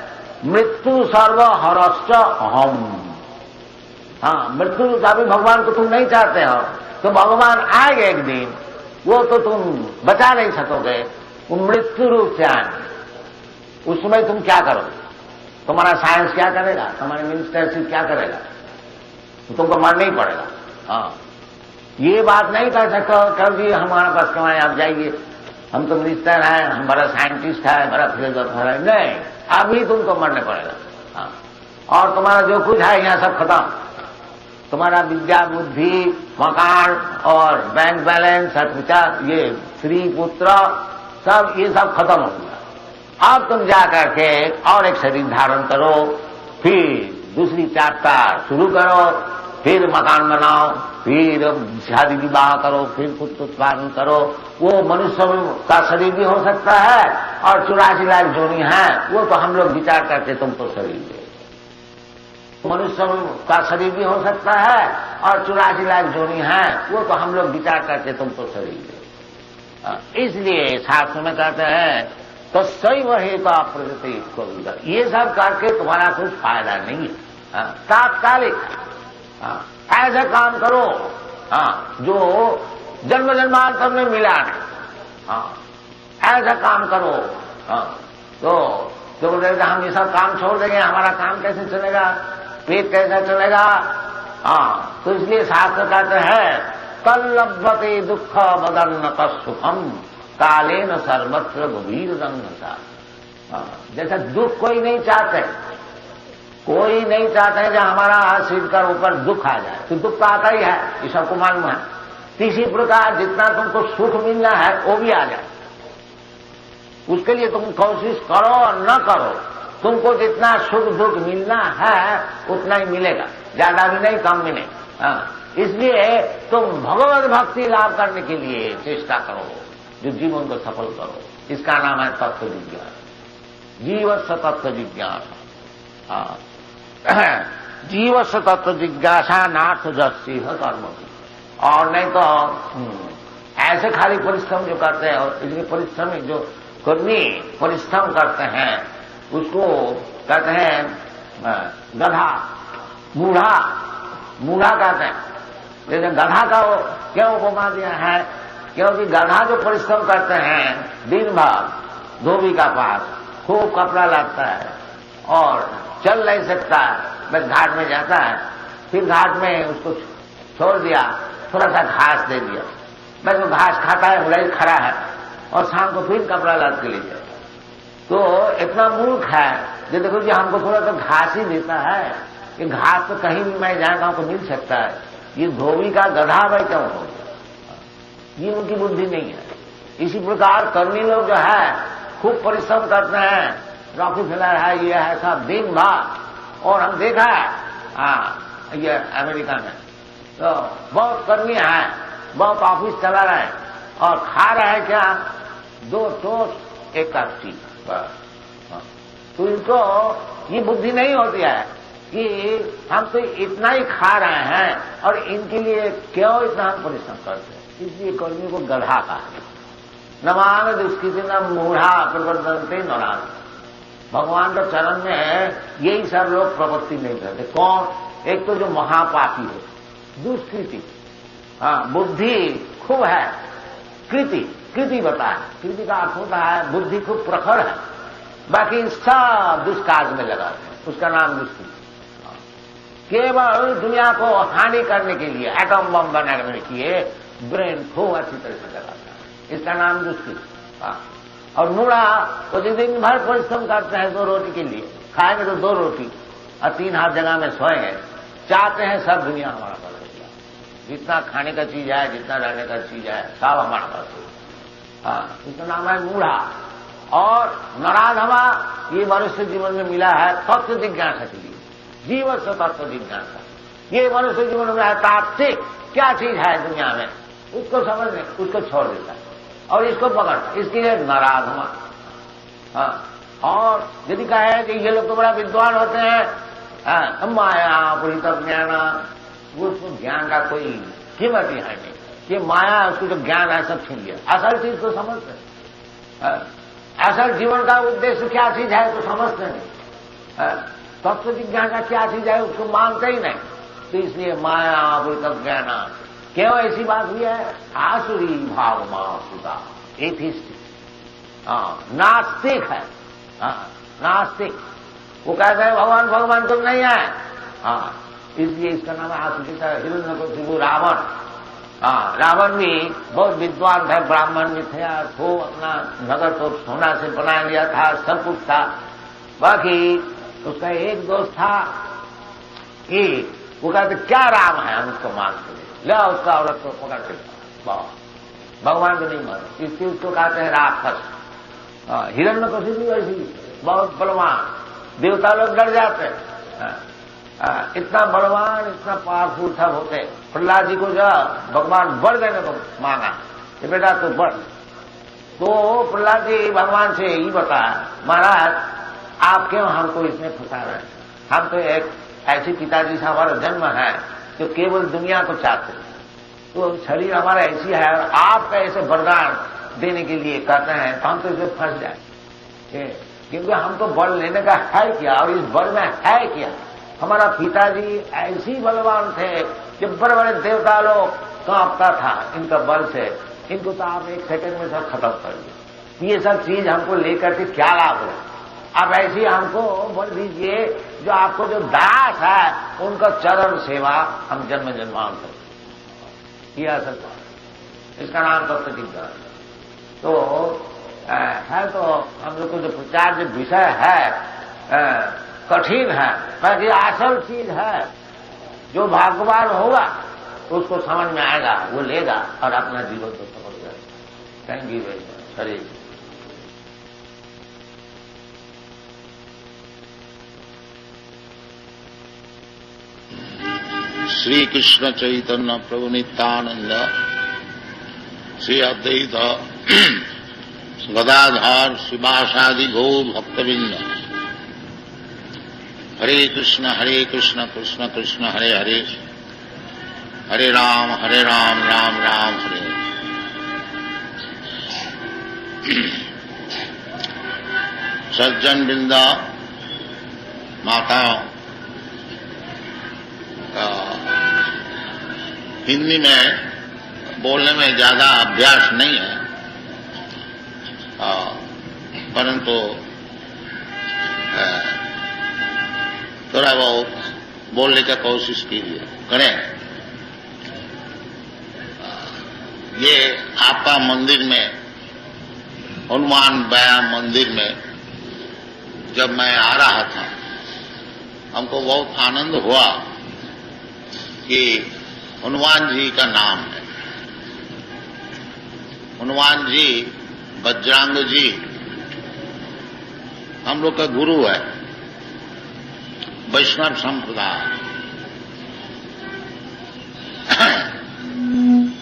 Speaker 1: मृत्यु सर्व हरश्च अहम। मृत्यु का भी भगवान को तुम नहीं चाहते हो तो भगवान आएगा एक दिन, वो तो तुम बचा नहीं सकोगे, वो मृत्यु रूप से आएंगे। उस समय तुम क्या करोगे? तुम्हारा साइंस क्या करेगा? तुम्हारे मिनिस्टरशिप क्या करेगा? तो तुमको मरना ही पड़ेगा। हाँ, ये बात नहीं कर सकते कल जी हमारा पास कमाए आप जाइए, हम तो मिनिस्टर हैं, हम बड़ा साइंटिस्ट है, बड़ा फिलोसोफर है, नहीं, अभी तुमको मरने पड़ेगा। हाँ, और तुम्हारा जो कुछ है यहाँ सब खत्म, तुम्हारा विद्या बुद्धि मकान और बैंक बैलेंस सर्टिफिकेट ये स्त्री पुत्र सब ये सब खत्म हो गया। अब तुम जा करके और एक शरीर धारण करो, फिर दूसरी चैप्टर शुरू करो, फिर मकान बनाओ, फिर शादी विवाह करो, फिर पुत्र उत्पादन करो। वो मनुष्य का शरीर भी हो सकता है और 84 लाख जोनी है, वो तो हम लोग विचार करके तुमको शरीर दे। मनुष्य का शरीर भी हो सकता है और 84 लाख जोनी है, वो तो हम लोग विचार करके तुमको शरीर दे। इसलिए शास्त्र में कहते हैं तो सही वही का प्रगति को, ये सब करके तुम्हारा कुछ फायदा नहीं है, तात्कालिक। ऐसा काम करो जो जन्म जन्मांतर में मिला नहीं। ऐसा काम करो तो बोलेगा हम ये सब काम छोड़ देंगे, हमारा काम कैसे चलेगा, पेट कैसा चलेगा। तो इसलिए शास्त्र कहते हैं तल्लभते दुख बदन्नत सुखम कालेन सर्वत्र गभीर रंगता। जैसा दुख कोई नहीं चाहते, कोई नहीं चाहते हैं जब हमारा सिर का ऊपर दुख आ जाए, तो दुख तो आता ही है, ये सबको मालूम है। इसी प्रकार जितना तुमको सुख मिलना है वो भी आ जाए, उसके लिए तुम कोशिश करो और न करो, तुमको जितना सुख दुख मिलना है उतना ही मिलेगा, ज्यादा भी नहीं कम भी नहीं। इसलिए तुम भगवत भक्ति लाभ करने के लिए चेष्टा करो, जो जीवन को सफल करो। इसका नाम है तत्व जिज्ञासा, जीवस्य तत्व जिज्ञासा। जीवस्य तत्व जिज्ञासा नाथ जस्सी है कर्म की। और नहीं तो ऐसे खाली परिश्रम जो करते हैं, और इसलिए परिश्रमिक जो कर्मी परिश्रम करते हैं उसको कहते हैं गधा, मूढ़ा, मूढ़ा कहते हैं। जैसे गधा का क्यों उपमा दिया है, क्योंकि गधा जो परिश्रम करते हैं दिन भर धोबी का पास, खूब कपड़ा लगता है और चल नहीं सकता है, बस घाट में जाता है, फिर घाट में उसको छोड़ दिया, थोड़ा सा घास दे दिया, बस वो घास खाता है, वही खड़ा है और शाम को फिर कपड़ा लाद के ले जाता है। तो इतना मूर्ख है जो देखो जी हमको थोड़ा सा घास ही देता है, कि घास तो कहीं भी मैं जाएगा हमको मिल सकता है, ये धोबी का गधा भाई क्यों हो गया, ये उनकी बुद्धि नहीं है। इसी प्रकार कर्मी लोग जो है खूब परिश्रम करते हैं, रॉकफेलर है, ये है सब दिन भर, और हम देखा है ये अमेरिका में तो बहुत कर्मी है, बहुत ऑफिस चला रहे हैं और खा रहे हैं क्या, 2 टोस्ट 1 कप टी बस। तो इनको ये बुद्धि नहीं होती है कि हम तो इतना ही खा रहे हैं और इनके लिए क्यों इतना हम परिश्रम करते हैं। इसलिए कर्मी को गधा कहा, न मान दुष्कृति न मूढ़ा प्रवर्तन्ते नरान। भगवान के चरण में यही सब लोग प्रवृत्ति नहीं करते। कौन? एक तो जो महापापी है, दुष्कृति, बुद्धि खूब है, कृति बता है, कृति का अर्थ होता है बुद्धि खूब प्रखर है, बाकी सब दुष्कार्य में लगाते हैं, उसका नाम दुष्कृति। केवल दुनिया को हानि करने के लिए एटम बम बनाने के लिए ब्रेन खूब अच्छी तरह से लगाता है, इसका नाम दुष्कृति। और मूढ़ा वो जो दिन भर परिश्रम करते हैं 2 रोटी के लिए, खाएंगे तो 2 रोटी और 3 हाथ जगह में सोएंगे, चाहते हैं सब दुनिया हमारा पास हो जाए, जितना खाने का चीज है, जितना रहने का चीज है, सब हमारा पास हो। इसका नाम है मूढ़ा। और नराधमा ये मनुष्य जीवन में मिला है तत्व जिज्ञासा के लिए, जीवन से तत्व जिज्ञासा। ये मनुष्य जीवन में है तात्विक, क्या चीज है दुनिया में उसको समझने, उसको छोड़ देता है और इसको पकड़ता, इसके लिए नराधमा। और यदि कहे कि ये लोग तो बड़ा विद्वान होते हैं, माया पूरी तब ज्ञान, उसको ज्ञान का कोई कीमत ही है नहीं, ये माया उसको जो ज्ञान है सब छीन लिया। असल चीज तो समझते हैं, असल जीवन का उद्देश्य क्या चीज है तो समझते नहीं, तत्व जिज्ञासा क्या चीज है उसको मानते ही नहीं। तो इसलिए माया पूरी तब ज्ञान, क्यों ऐसी बात हुई है, आसुरी भाव मासुता, एथिस्ट, नास्तिक है, नास्तिक। वो कहते हैं भगवान भगवान तुम नहीं है, इसलिए इसका नाम आसुरी था। हिरण्यकशिपु रावण, हाँ, रावण भी बहुत विद्वान था, ब्राह्मण भी थे, तो अपना नगर तो सोना से बना लिया था, सब कुछ था। बाकी उसका एक दोस्त था कि वो कहते क्या राम है, हम उसको मानते हैं, ले उसका औरत को पकड़ के भगवान को नहीं मानते, इसलिए उसको कहते हैं राक्षस। हिरण्यकशिपु भी वैसी बहुत बलवान, देवता लोग डर जाते हैं, इतना बलवान, इतना पावरफुल सब होते। प्रहलाद जी को जब भगवान वर देने को मांगा कि बेटा तो बढ़, तो प्रहलाद जी भगवान से यही बताया, महाराज आप क्यों हमको इसमें फंसा रहे हैं, हम तो एक ऐसे पिताजी से हमारा जन्म है जो केवल दुनिया को चाहते, तो शरीर हमारा ऐसी है और आप ऐसे वरदान देने के लिए कहते हैं तो हम तो इसमें फंस जाए, क्योंकि हम तो बल लेने का है क्या और इस बल में है क्या। हमारा पिताजी ऐसी बलवान थे कि बड़े बड़े देवता लोग कांपता था इनका बल से, इनको तो आप एक सेकंड में सब खत्म कर दिए। ये सब चीज हमको लेकर के क्या लाभ है, आप ऐसी हमको बोल दीजिए जो आपको जो दास है उनका चरण सेवा हम जन्म जन्मांतर किया सकता, इसका नाम तत्व ज्ञान। तो है तो हम लोग को जो प्रचार जो विषय है कठिन है, बाकी असल चीज है, जो भाग्यवान होगा उसको समझ में आएगा, वो लेगा और अपना जीवन को सफल करेगा। Thank you very much. Hare
Speaker 2: Shri Krishna Chaitanya Prabhu Nityananda Shri Advaita Gadadhar शिवासादि गौर भक्तबिंद हरे कृष्ण कृष्ण कृष्ण हरे हरे, हरे राम राम राम हरे। सज्जन बिंदा माताओं, हिंदी में बोलने में ज्यादा अभ्यास नहीं है, परंतु थोड़ा बहुत बोलने का कोशिश कीजिए करें। ये आपका मंदिर में, हनुमान व्यायाम मंदिर में जब मैं आ रहा था, हमको बहुत आनंद हुआ कि हनुमान जी का नाम है। हनुमान जी, बजरंग जी हम लोग का गुरु है, वैष्णव संप्रदाय।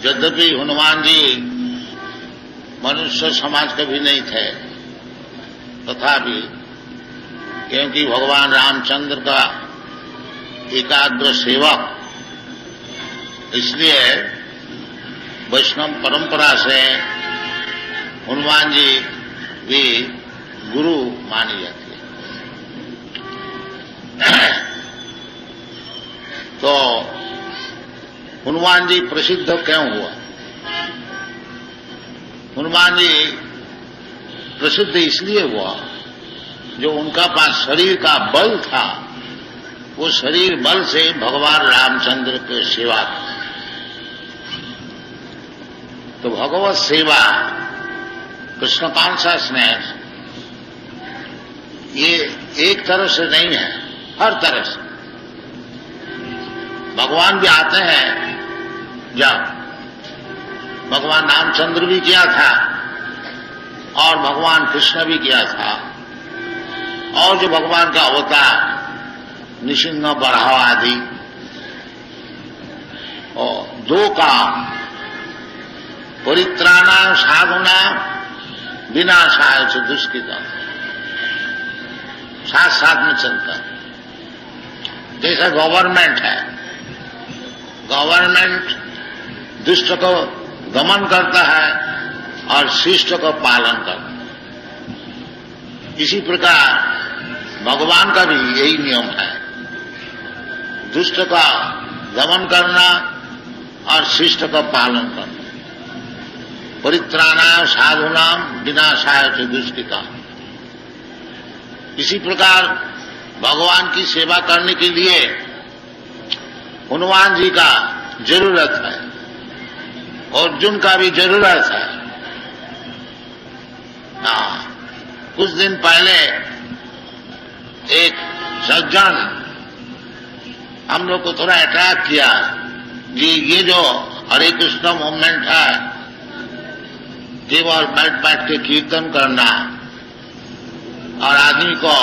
Speaker 2: यद्यपि हनुमान जी मनुष्य समाज के भी नहीं थे, तथापि क्योंकि भगवान रामचंद्र का एकाग्र सेवक, इसलिए वैष्णव परंपरा से हनुमान जी भी गुरु मानी जाती है। तो हनुमान जी प्रसिद्ध क्यों हुआ? हनुमान जी प्रसिद्ध इसलिए हुआ जो उनका पास शरीर का बल था, वो शरीर बल से भगवान रामचंद्र की सेवा की। तो भगवत सेवा, कृष्ण कॉन्शसनेस, ये एक तरह से नहीं है, हर तरह से। भगवान भी आते हैं, जब भगवान रामचंद्र भी किया था और भगवान कृष्ण भी किया था, और जो भगवान का अवतार निसिंह बराह आदि, और दो काम, परित्राणाय साधूनां विनाशाय च दुष्कृताम्, साथ साथ में चलता है। जैसा गवर्नमेंट है, गवर्नमेंट दुष्ट को दमन करता है और शिष्ट को पालन करता है। इसी प्रकार भगवान का भी यही नियम है, दुष्ट का दमन करना और शिष्ट का पालन करना। परित्राणाय साधूनां विनाशाय च दुष्कृताम्। इसी प्रकार भगवान की सेवा करने के लिए हनुमान जी का जरूरत है, अर्जुन का भी जरूरत है। कुछ दिन पहले एक सज्जन हम लोग को थोड़ा अटैक किया कि ये जो हरे कृष्ण मूवमेंट है, केवल बैठ बैठ के कीर्तन करना और आदमी को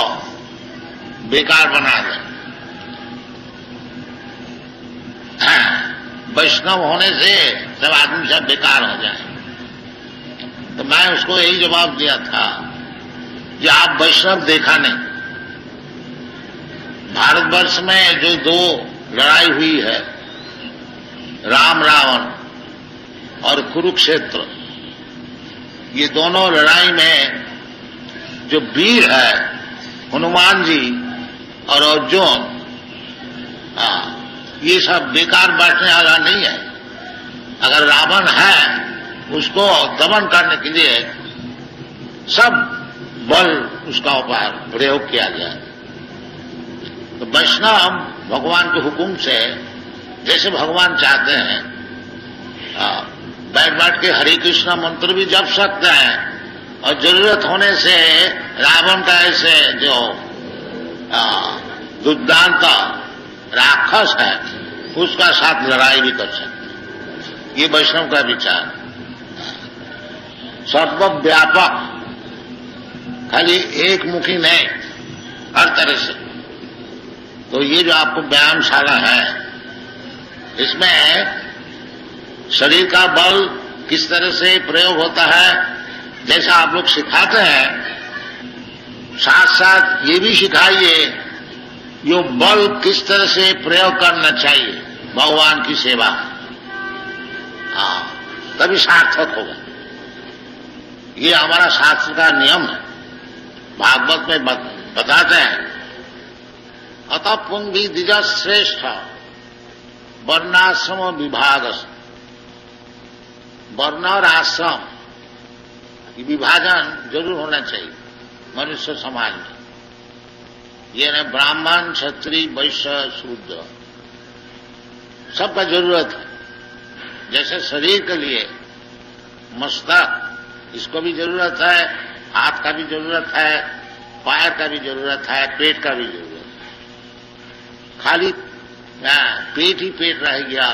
Speaker 2: बेकार बना दे, वैष्णव होने से सब आदमी सब बेकार हो जाए। तो मैं उसको यही जवाब दिया था कि आप वैष्णव देखा नहीं। भारतवर्ष में जो दो लड़ाई हुई है, राम रावण और कुरुक्षेत्र, ये दोनों लड़ाई में जो वीर है हनुमान जी और अर्जुन, ये सब बेकार बैठने वाला नहीं है। अगर रावण है उसको दमन करने के लिए सब बल उसका ऊपर प्रयोग किया गया। तो वैष्णव भगवान के हुक्म से जैसे भगवान चाहते हैं बैठ बैठ के हरे कृष्ण मंत्र भी जप सकते हैं, और जरूरत होने से रावण का ऐसे जो दुर्दांत राक्षस है उसका साथ लड़ाई भी कर सकते हैं। ये वैष्णव का विचार सर्वव्यापक, खाली एक मुखी नहीं, हर तरह से। तो ये जो आपको व्यायामशाला है, इसमें शरीर का बल किस तरह से प्रयोग होता है जैसा आप लोग सिखाते हैं, साथ साथ ये भी सिखाइए यो बल किस तरह से प्रयोग करना चाहिए भगवान की सेवा। तभी सार्थक होगा। ये हमारा शास्त्र का नियम है, भागवत में बताते हैं, अतः पुंगी द्विज श्रेष्ठ वर्णाश्रम विभाग। वर्ण और आश्रम ये विभाजन जरूर होना चाहिए मनुष्य समाज में। ये न ब्राह्मण क्षत्रिय वैश्य शूद्र सबका जरूरत है। जैसे शरीर के लिए मस्तक, इसको भी जरूरत है, हाथ का भी जरूरत है, पैर का भी जरूरत है, पेट का भी जरूरत है। खाली पेट ही पेट रह गया,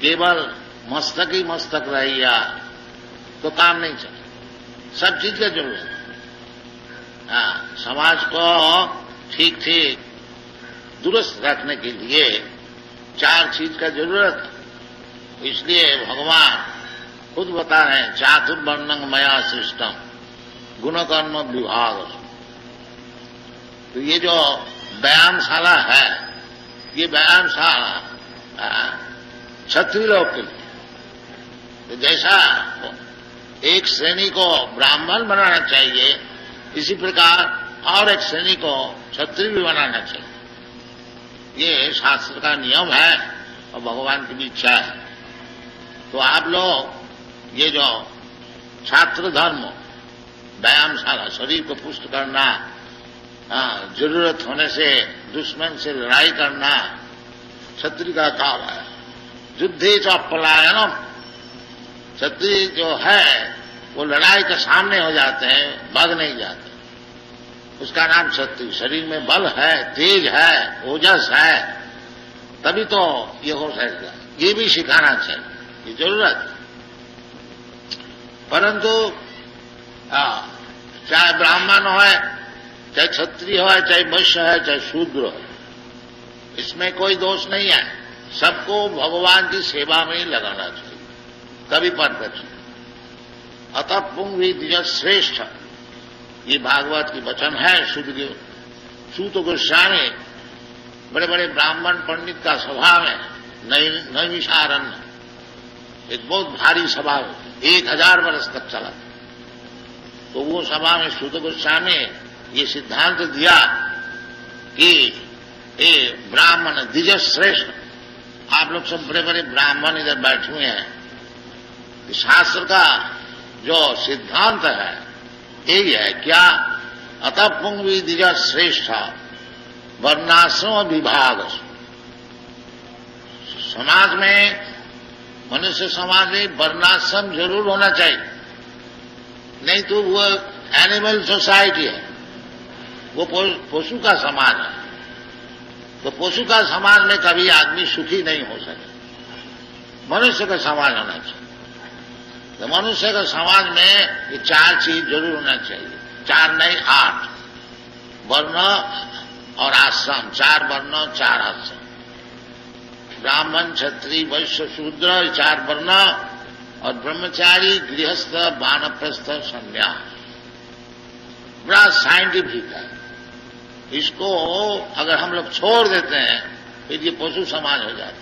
Speaker 2: केवल मस्तक ही मस्तक रह गया तो काम नहीं चले। सब चीज का जरूरत है। समाज को ठीक ठीक दुरुस्त रखने के लिए चार चीज का जरूरत है। इसलिए भगवान खुद बता रहे हैं, चातुर्वर्णं मया सृष्टम गुणकर्म विभाग। तो ये जो व्यायामशाला है, ये व्यायामशाला क्षत्रिय लोग के लिए। तो जैसा एक श्रेणी को ब्राह्मण बनाना चाहिए, इसी प्रकार और एक श्रेणी को क्षत्रिय भी बनाना चाहिए। ये शास्त्र का नियम है और भगवान की भी इच्छा है। तो आप लोग ये जो छात्र धर्म, व्यायामशाला, शरीर को पुष्ट करना, जरूरत होने से दुश्मन से लड़ाई करना क्षत्रिय का काम है। युद्धे च पलायनम, क्षत्रिय जो है वो लड़ाई के सामने हो जाते हैं, भाग नहीं जाते। उसका नाम क्षत्रिय। शरीर में बल है, तेज है, ओजस है, तभी तो ये हो सकेगा। ये भी सिखाना चाहिए, ये जरूरत है। परंतु चाहे ब्राह्मण हो, चाहे क्षत्रिय हो, चाहे वैश्य है, चाहे शूद्र हो, इसमें कोई दोष नहीं है। सबको भगवान की सेवा में ही लगाना चाहिए, तभी परफेक्शन। अतः पुंगी द्विज श्रेष्ठ, ये भागवत की वचन है। सूत गोस्वामी बड़े बड़े ब्राह्मण पंडित का सभा में नैमिषारण्य, एक बहुत भारी सभा 1000 वर्ष तक चला। तो वो सभा में सूत गोस्वामी ये सिद्धांत दिया कि ये ब्राह्मण द्विज श्रेष्ठ। आप लोग सब बड़े बड़े ब्राह्मण इधर बैठे हुए हैं। शास्त्र का जो सिद्धांत है यही है, क्या? अतः पुंगी द्विज श्रेष्ठ वर्णाश्रम विभाग। समाज में, मनुष्य समाज में वर्णाश्रम जरूर होना चाहिए, नहीं तो वो एनिमल सोसाइटी है, वो पशु का समाज है। तो पशु का समाज में कभी आदमी सुखी नहीं हो सके। मनुष्य का समाज होना चाहिए। तो मनुष्य का समाज में ये 4 चीज जरूर होना चाहिए, 4 नहीं 8 वर्ण और आश्रम, 4 वर्ण 4 आश्रम, ब्राह्मण क्षत्रिय वैश्य शूद्र 4 वर्ण, और ब्रह्मचारी गृहस्थ वानप्रस्थ संन्यास। बड़ा साइंटिफिक है। इसको अगर हम लोग छोड़ देते हैं फिर ये पशु समाज हो जाता है।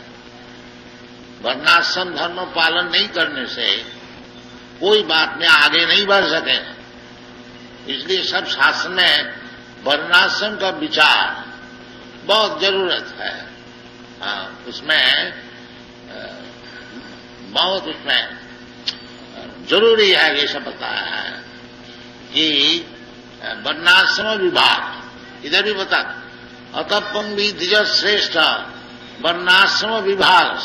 Speaker 2: वर्णाश्रम धर्म पालन नहीं करने से कोई बात में आगे नहीं बढ़ सकेगा। इसलिए सब शास्त्र में वर्णाश्रम का विचार बहुत जरूरत है। उसमें बहुत उसमें जरूरी है। ये सब बताया है कि वर्णाश्रम विभाग, इधर भी बता, अतः पंक्ति द्विज श्रेष्ठ वर्णाश्रम विभाग,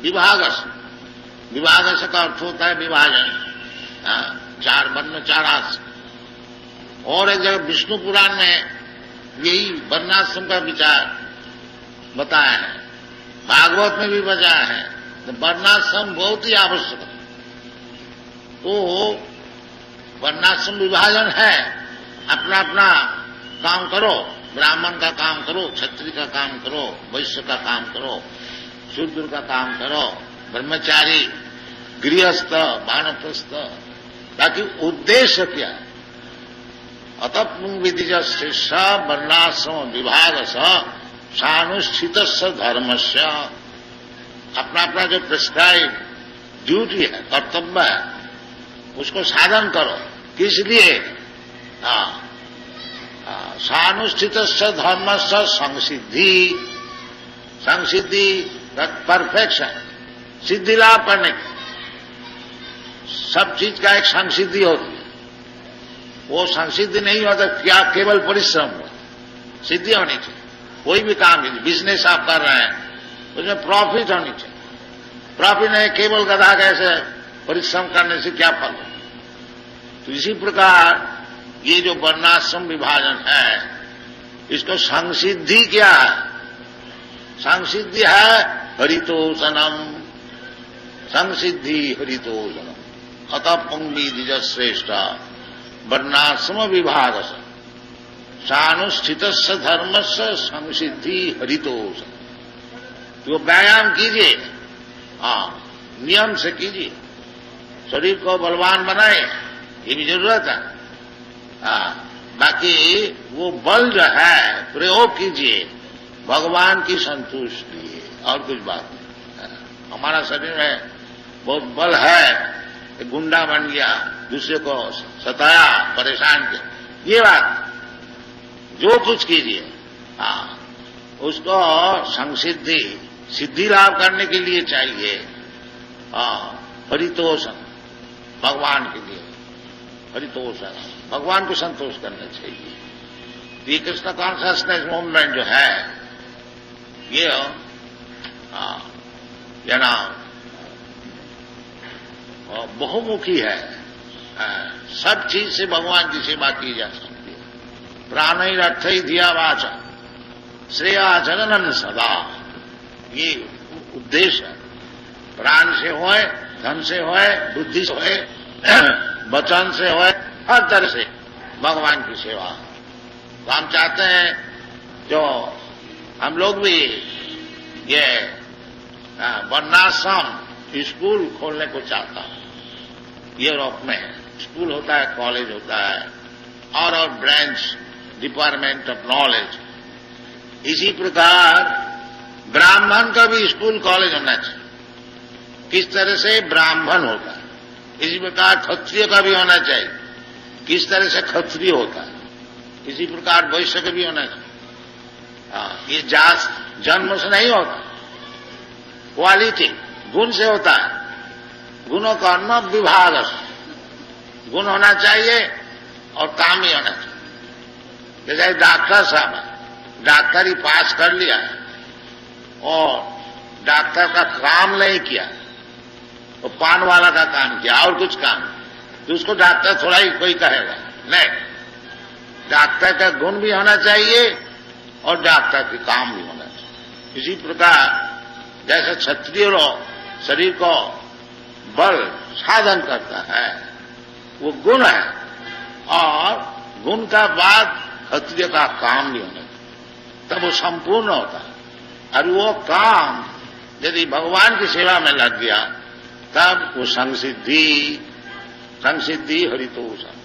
Speaker 2: विभाग का अर्थ होता है विभाजन, 4 वर्ण 4 आश्रम। और एक जगह विष्णु पुराण में यही वर्णाश्रम का विचार बताया है, भागवत में भी बताया है। तो वर्णाश्रम बहुत ही आवश्यक है। तो वर्णाश्रम विभाजन है, अपना अपना काम करो, ब्राह्मण का काम करो, क्षत्रिय का काम करो, वैश्य का काम करो, शूद्र का काम करो, ब्रह्मचारी गृहस्थ वानप्रस्थ, ताकि उद्देश्य क्या है? अतः विधिज श्रेष्ठ वर्णाश्रम विभाग सानुष्ठित धर्मस्य, अपना अपना जो प्रिस्क्राइब ड्यूटी है, कर्तव्य है, उसको साधन करो। किस लिए? सानुष्ठित धर्म से संसिद्धि, संसिद्धि परफेक्शन, सिद्धि लाभ करने की। सब चीज का एक संसिद्धि होती है। वो संसिद्धि नहीं होता क्या केवल परिश्रम हो, सिद्धि होनी चाहिए। कोई भी काम कीजिए, बिजनेस आप कर रहे हैं, उसमें प्रॉफिट होनी चाहिए। प्रॉफिट नहीं केवल गधा कैसे परिश्रम करने से क्या फल हो। तो इसी प्रकार ये जो वर्णाश्रम विभाजन है, इसको संसिद्धि क्या है? संसिद्धि है हरितोषणम, संसिद्धि हरितोषणम। अतः पंक्ति द्विज श्रेष्ठ वर्णाश्रम विभाग सानुष्ठित धर्म से संसिद्धि हरितोषणम। तो व्यायाम कीजिए, नियम से कीजिए, शरीर को बलवान बनाए, ये भी जरूरत है। बाकी वो बल जो है प्रयोग कीजिए भगवान की संतुष्टि लिए, और कुछ बात नहीं। हमारा शरीर में बहुत बल है, गुंडा बन गया, दूसरे को सताया, परेशान किया, ये बात जो कुछ कीजिए उसको संसिद्धि सिद्धि लाभ करने के लिए चाहिए। हरितोषण भगवान के लिए, हरितोषण भगवान को संतोष करना चाहिए। ये कृष्ण कॉन्शियसनेस मूवमेंट जो है ये ना बहुमुखी है। सब चीज से भगवान की सेवा की जा सकती है। प्राण अर्थ ही दिया वाचा श्रेया जननन सदा, ये उद्देश्य है। प्राण से होए, धन से होए, बुद्धि से होए, वचन से होए, हर तरह से भगवान की सेवा। तो हम चाहते हैं जो हम लोग भी ये वर्णाश्रम स्कूल खोलने को चाहता हूं। यूरोप में स्कूल होता है, कॉलेज होता है, और ब्रांच डिपार्टमेंट ऑफ नॉलेज। इसी प्रकार ब्राह्मण का भी स्कूल कॉलेज होना चाहिए। किस तरह से ब्राह्मण होता है, इसी प्रकार क्षत्रिय का भी होना चाहिए। किस तरह से क्षत्रिय होता है, इसी प्रकार वैश्य का भी होना चाहिए। ये जात जन्म से नहीं होता, क्वालिटी गुण से होता है। गुणों का न विभाग, गुण होना चाहिए और काम ही होना चाहिए। जैसे डॉक्टर साहब है, डॉक्टरी पास कर लिया है और डॉक्टर का काम नहीं किया, वो पान वाला का काम किया और कुछ काम, तो उसको डॉक्टर थोड़ा ही कोई कहेगा नहीं। डॉक्टर का गुण भी होना चाहिए और डॉक्टर के काम भी होना चाहिए। इसी प्रकार जैसे क्षत्रिय लोग शरीर को बल साधन करता है, वो गुण है, और गुण का बाद क्षत्रिय का काम भी होना चाहिए, तब वो संपूर्ण होता है। और वो काम यदि भगवान की सेवा में लग गया तब वो संसिद्धि हरितोषम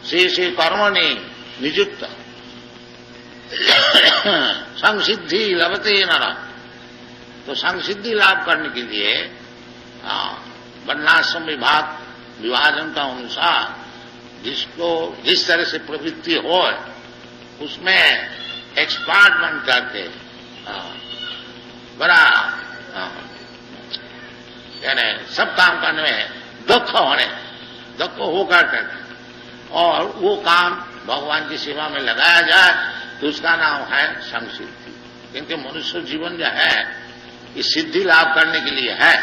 Speaker 2: से कर्मणि नियुक्त संसिद्धि लभते नरः। तो संसिद्धि लाभ करने के लिए वर्णाश्रम विभाजन का अनुसार जिसको जिस तरह से प्रवृत्ति हो उसमें एक्सपर्ट बन करके बड़ा यानी सब काम करने में दक्ष होकर करके और वो काम भगवान की सेवा में लगाया जाए तो उसका नाम है संसिद्धि। क्योंकि मनुष्य जीवन जो है ये सिद्धि लाभ करने के लिए है,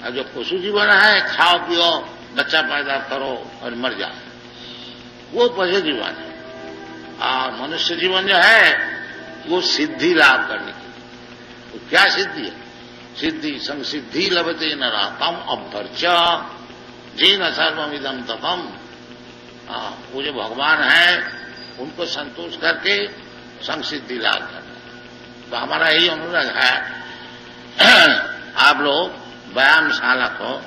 Speaker 2: और जो पशु जीवन है खाओ पियो बच्चा पैदा करो और मर जाओ, वो पशु जीवन है। और मनुष्य जीवन जो है वो सिद्धि लाभ करने के लिए। तो क्या सिद्धि है? सिद्धि संसिद्धि लभते नरः तम अभ्यर्च जेन सर्वमिदं ततम्। वो जो भगवान है उनको संतोष करके संसिद्धि लाभ करना। तो हमारा यही अनुरोध है, आप लोग व्यायामशाला को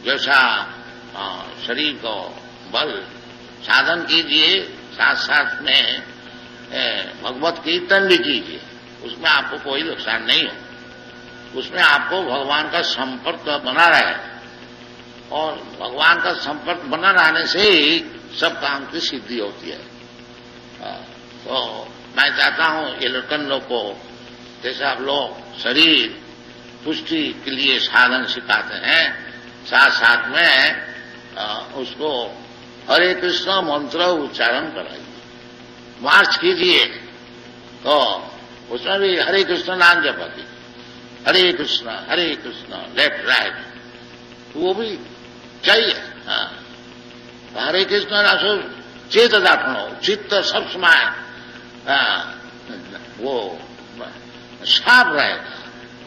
Speaker 2: जैसा शरीर को बल साधन कीजिए, साथ साथ में भगवत कीर्तन भी कीजिए, उसमें आपको कोई नुकसान नहीं हो। उसमें आपको भगवान का संपर्क बना रहे, और भगवान का संपर्क बना रहने से ही सब काम की सिद्धि होती है। तो मैं चाहता हूं ये लड़कन लोग को, जैसे आप लोग शरीर पुष्टि के लिए साधन सिखाते हैं, साथ साथ में उसको हरे कृष्ण मंत्र उच्चारण कराइए, मार्च कीजिए। तो उसमें भी हरे कृष्ण नाम जपी, हरे कृष्ण लेफ्ट राइट, वो भी चाहिए। हरे कृष्ण रासो चेत दाखनो, चित्त सब समय वो साफ रहेगा,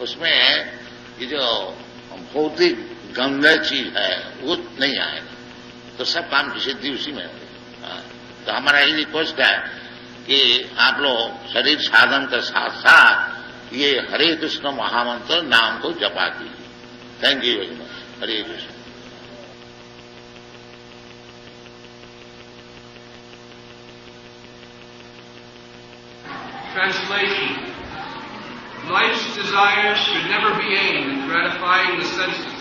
Speaker 2: उसमें ये जो भौतिक गंदा चीज है वो नहीं आएगा, तो सब काम की सिद्धि उसी में होगी। तो हमारा यही रिक्वेस्ट है कि आप लोग शरीर साधन के साथ साथ ये हरे कृष्ण महामंत्र नाम को जपा कीजिए। Thank you very much. Hare Krishna.
Speaker 3: Translation. Life's desires should never be aimed at gratifying the senses.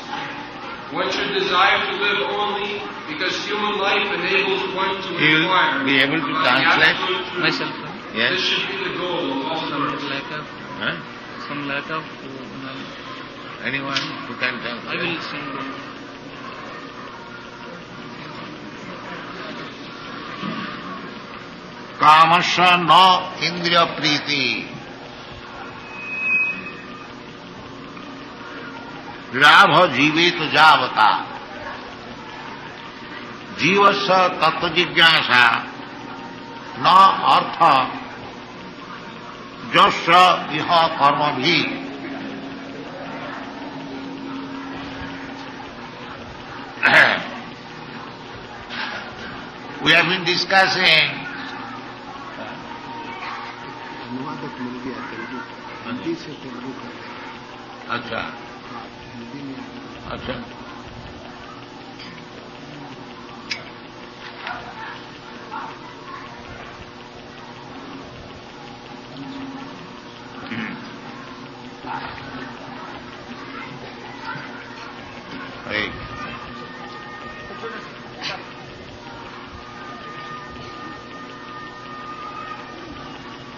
Speaker 3: One should desire to live only because human life enables one to acquire.
Speaker 2: You'll be able to translate
Speaker 3: myself.
Speaker 2: Yes.
Speaker 3: This should be the goal of all
Speaker 4: Some lack of, some lack of
Speaker 2: anyone who can translate.
Speaker 4: I will send.
Speaker 2: कामस्य न इंद्रिय प्रीति लाभ जीवित जावता जीवस्य तत्व जिज्ञासा न अर्थ जस्य इह कर्म भी। We have been discussing अच्छा अच्छा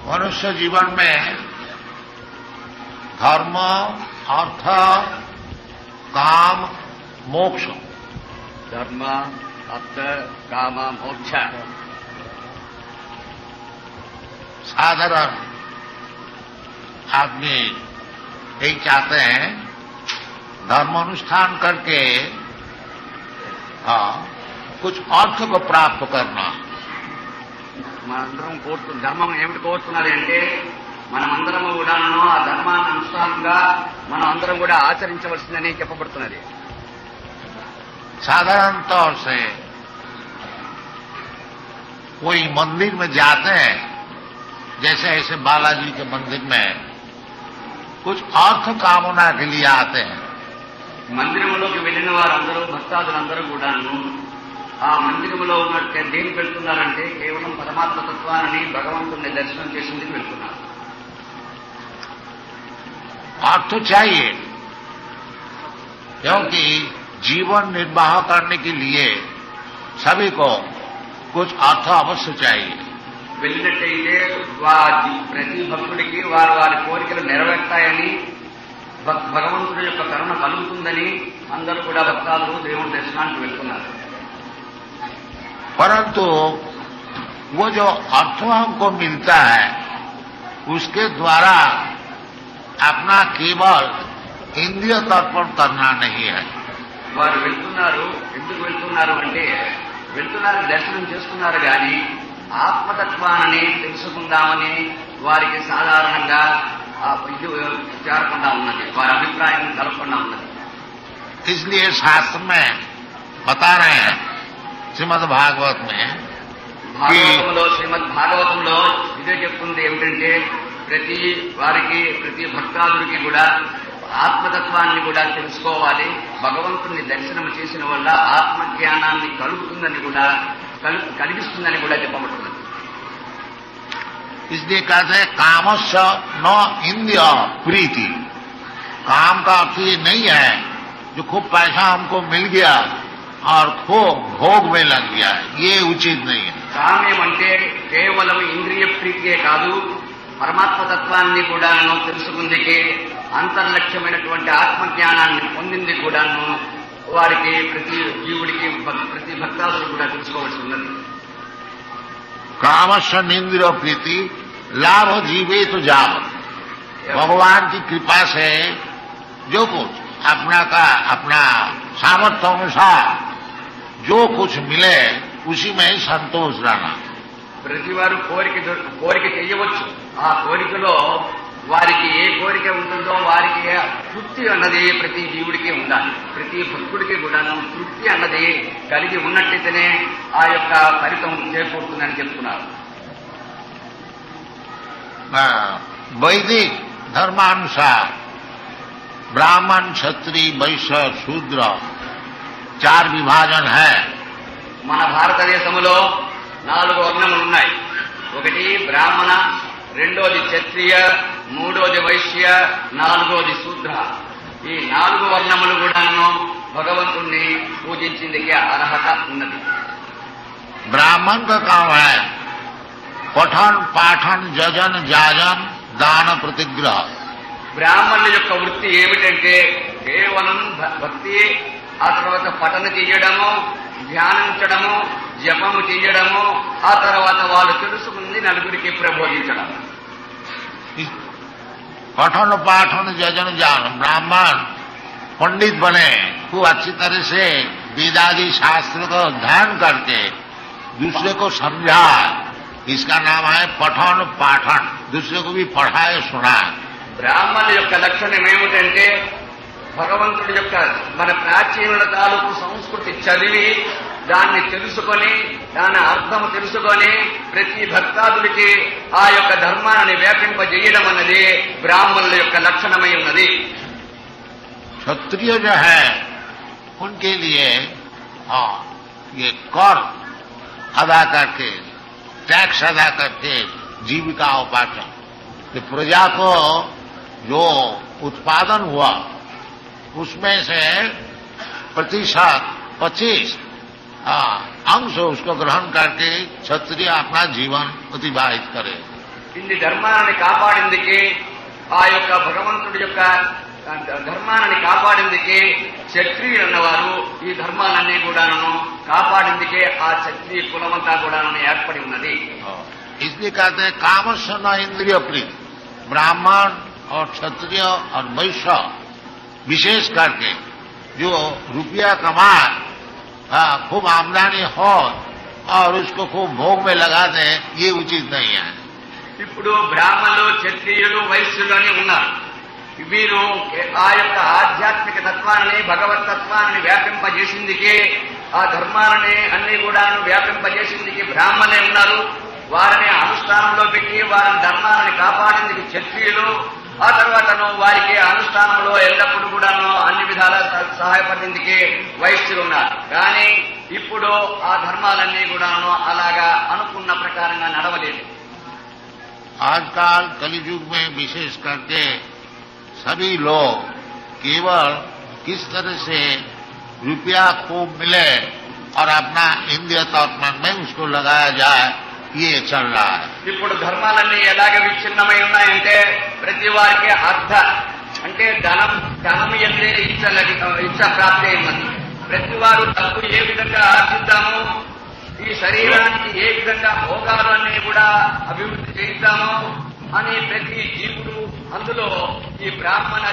Speaker 2: मनुष्य जीवन में धर्म अर्थ काम मोक्ष
Speaker 5: धर्म अर्थ काम मोक्ष
Speaker 2: साधारण आदमी यही चाहते हैं, धर्म अनुष्ठान करके कुछ अर्थ को प्राप्त करना।
Speaker 5: మనందరం ధర్మం ఏమిటి కోరుతున్నది అంటే మనమందరము కూడాను ఆ ధర్మాన్ని అనుష్ఠానంగా మనం అందరం కూడా ఆచరించవలసిందని చెప్పబడుతున్నది।
Speaker 2: साधारण तौर से कोई मंदिर में जाते हैं, जैसे ऐसे बालाजी के मंदिर में कुछ अर्थ कामना के लिए आते हैं।
Speaker 5: మందిరంలోకి వెళ్ళిన వారందరూ భక్తాదులందరూ కూడాను ఆ మందిరంలో ఉన్నట్టే దేనికి వెళ్తున్నారంటే కేవలం పరమాత్మ తత్వాన్ని భగవంతుని దర్శనం చేసేందుకు వెళ్తున్నారు।
Speaker 2: अर्थ चाहिए, क्योंकि जीवन निर्वाह करने के लिए सभी को कुछ अर्थ अवश्य चाहिए।
Speaker 5: వెళ్ళినట్టయితే ప్రతి భక్తుడికి వారి కోరికలు నెరవేర్తాయని భగవంతుడి యొక్క కరుణ కలుగుతుందని అందరూ కూడా భక్తాదులు దేవుడి దర్శనానికి వెళ్తున్నారు।
Speaker 2: परंतु वो जो अर्थ हमको मिलता है उसके द्वारा अपना केवल इंद्रिय तर्पण करना नहीं है।
Speaker 5: వారు వెళ్తున్నారు, ఎందుకు వెళ్తున్నారు అంటే వెళ్తున్నారు దర్శనం చేస్తున్నారు కానీ ఆత్మతత్వాన్ని తెలుసుకుందామని వారికి సాధారణంగా ఇది చేరకుండా ఉన్నది, వారి అభిప్రాయం కలగకుండా ఉన్నది।
Speaker 2: इसलिए शास्त्र में बता रहे हैं श्रीमद् भागवत में,
Speaker 5: భాగవతంలో శ్రీమద్ భాగవతంలో ఇదే చెప్తుంది ఏమిటంటే ప్రతి వారికి ప్రతి భక్తాదుడికి కూడా ఆత్మతత్వాన్ని కూడా తెలుసుకోవాలి, భగవంతుని దర్శనం చేసిన వల్ల ఆత్మజ్ఞానాన్ని కలుగుతుందని కూడా కలిగిస్తుందని కూడా చెప్పబడుతున్నది।
Speaker 2: इसलिए कहते हैं कामस्य न इंद्रिय प्रीति। काम का अर्थ ये नहीं है जो खूब पैसा हमको मिल गया और खूब भोग में लग गया, ये उचित नहीं है।
Speaker 5: కామ్యం అంటే కేవలం ఇంద్రియ ప్రీతియే కాదు, పరమాత్మ తత్వాన్ని కూడాను తెలుసుకుందికి అంతర్లక్ష్యమైనటువంటి ఆత్మజ్ఞానాన్ని పొందింది కూడాను వారికి ప్రతి జీవుడికి ప్రతి భక్తాదులు కూడా తెలుసుకోవాల్సి ఉన్నది।
Speaker 2: कामस्य निंद्रिय प्रीति लाभ जीवे तो जाव। भगवान की कृपा से जो कुछ अपना सामर्थ्य अनुसार जो कुछ मिले उसी में ही संतोष रहना।
Speaker 5: ప్రతి వారు కోరిక చేయవచ్చు, ఆ కోరికలో వారికి ఏ కోరిక ఉంటుందో వారికి తృప్తి అన్నది ప్రతి జీవుడికి ఉండాలి, ప్రతి భక్తుడికి కూడా తృప్తి అన్నది కలిగి ఉన్నట్టయితేనే ఆ యొక్క ఫలితం చేకూరుతుందని చెప్తున్నారు।
Speaker 2: वैदिक धर्मानुसार ब्राह्मण क्षत्रिय वैश्य शूद्र 4 विभाजन है।
Speaker 5: మన భారతదేశంలో 4 వర్ణములు ఉన్నాయి, ఒకటి బ్రాహ్మణ, రెండోది క్షత్రియ, మూడోది వైశ్య, నాలుగోది శూద్ర। ఈ 4 వర్ణములు కూడాను భగవంతుణ్ణి పూజించేందుకు అర్హత ఉన్నది।
Speaker 2: ब्राह्मण का काम है पठन पाठन जजन जाजन दान प्रतिग्रह।
Speaker 5: బ్రాహ్మణుల యొక్క వృత్తి ఏమిటంటే కేవలం భక్తి, ఆ తర్వాత పఠన చేయడము, ధ్యానించడము, జపము చేయడము, ఆ తర్వాత వాళ్ళు తెలుసుకుంది నలుగురికి ప్రబోధించడం।
Speaker 2: पठन पाठन जजन जान, ब्राह्मण पंडित बने, खूब अच्छी तरह से वेदादि शास्त्र को ध्यान करके दूसरे को समझा, इसका नाम है पठन पाठन, दूसरे को भी पढ़ाए सुनाए।
Speaker 5: బ్రాహ్మణుల యొక్క లక్షణం ఏమిటంటే భగవంతుడి యొక్క మన ప్రాచీనుల తాలూకు సంస్కృతి చదివి దాన్ని తెలుసుకొని దాని అర్థం తెలుసుకొని ప్రతి భక్తాదుడికి ఆ యొక్క ధర్మాన్ని వ్యాపింపజేయడం అన్నది బ్రాహ్మణుల యొక్క లక్షణమై ఉన్నది।
Speaker 2: क्षत्रिय जो है उनके लिए ये कर अदा करके, टैक्स अदा करके जीविका उपार्जन, प्रजा को जो उत्पादन हुआ उसमें से प्रतिशत 25 अंश उसको ग्रहण करके क्षत्रिय अपना जीवन अतिबाहित करे।
Speaker 5: ఇన్ని ధర్మాన్ని కాపాడిందికి ఆ యొక్క భగవంతుడి యొక్క ధర్మాన్ని కాపాడిందికి క్షత్రియులు అన్నవారు ఈ ధర్మాలన్నీ కూడాను కాపాడిందికే ఆ క్షత్రియ కులమంతా కూడాను ఏర్పడి ఉన్నది।
Speaker 2: इसलिए कहते हैं कामस्य न इंद्रिय प्रीति। ब्राह्मण और क्षत्रिय और वैश्य विशेष करके जो रुपया कमाए, खूब आमदनी हो और उसको खूब भोग में लगा दें, ये उचित नहीं है।
Speaker 5: ఇప్పుడు బ్రాహ్మణులు, క్షత్రియులు, వైశ్యులు అని ఉన్నారు. వీరు ఆ యొక్క ఆధ్యాత్మిక తత్వాన్ని, భగవత్ తత్వాన్ని వ్యాపింపజేసిందికి, ఆ ధర్మాలని అన్ని కూడా వ్యాపింపజేసిందికి బ్రాహ్మణులే ఉన్నారు. వారిని అనుష్ఠానంలో పెట్టి వారిని ధర్మాలని కాపాడేందుకు క్షత్రియులు, ఆ తర్వాతను వారికి అనుష్ఠానంలో ఎల్లప్పుడూ కూడాను అన్ని విధాల సహాయపడేందుకు వైశ్యులు ఉన్నారు. కానీ ఇప్పుడు ఆ ధర్మాలన్నీ కూడాను అలాగా అనుకున్న ప్రకారంగా నడవలేదు.
Speaker 2: आजकल कलियुग में विशेष करके सभी लोग केवल किस तरह से रुपया खूब मिले और अपना इंद्रिय तत्व में उसको लगाया जाए, ये चल रहा है.
Speaker 5: ఇప్పుడు ధర్మాలన్నీ ఎలాగ విచ్ఛిన్నమై ఉన్నాయంటే ప్రతి వారికి అంటే ధనం ఎందే ఇచ్చ ప్రాప్తి ఉన్నది. ప్రతి వారు డబ్బు ఏ విధంగా ఆర్జిద్దాము, ఈ శరీరానికి ఏ విధంగా భోగాలన్నీ కూడా అభివృద్ధి చేయిద్దాము అని ప్రతి జీవుడు అందులో ఈ బ్రాహ్మణ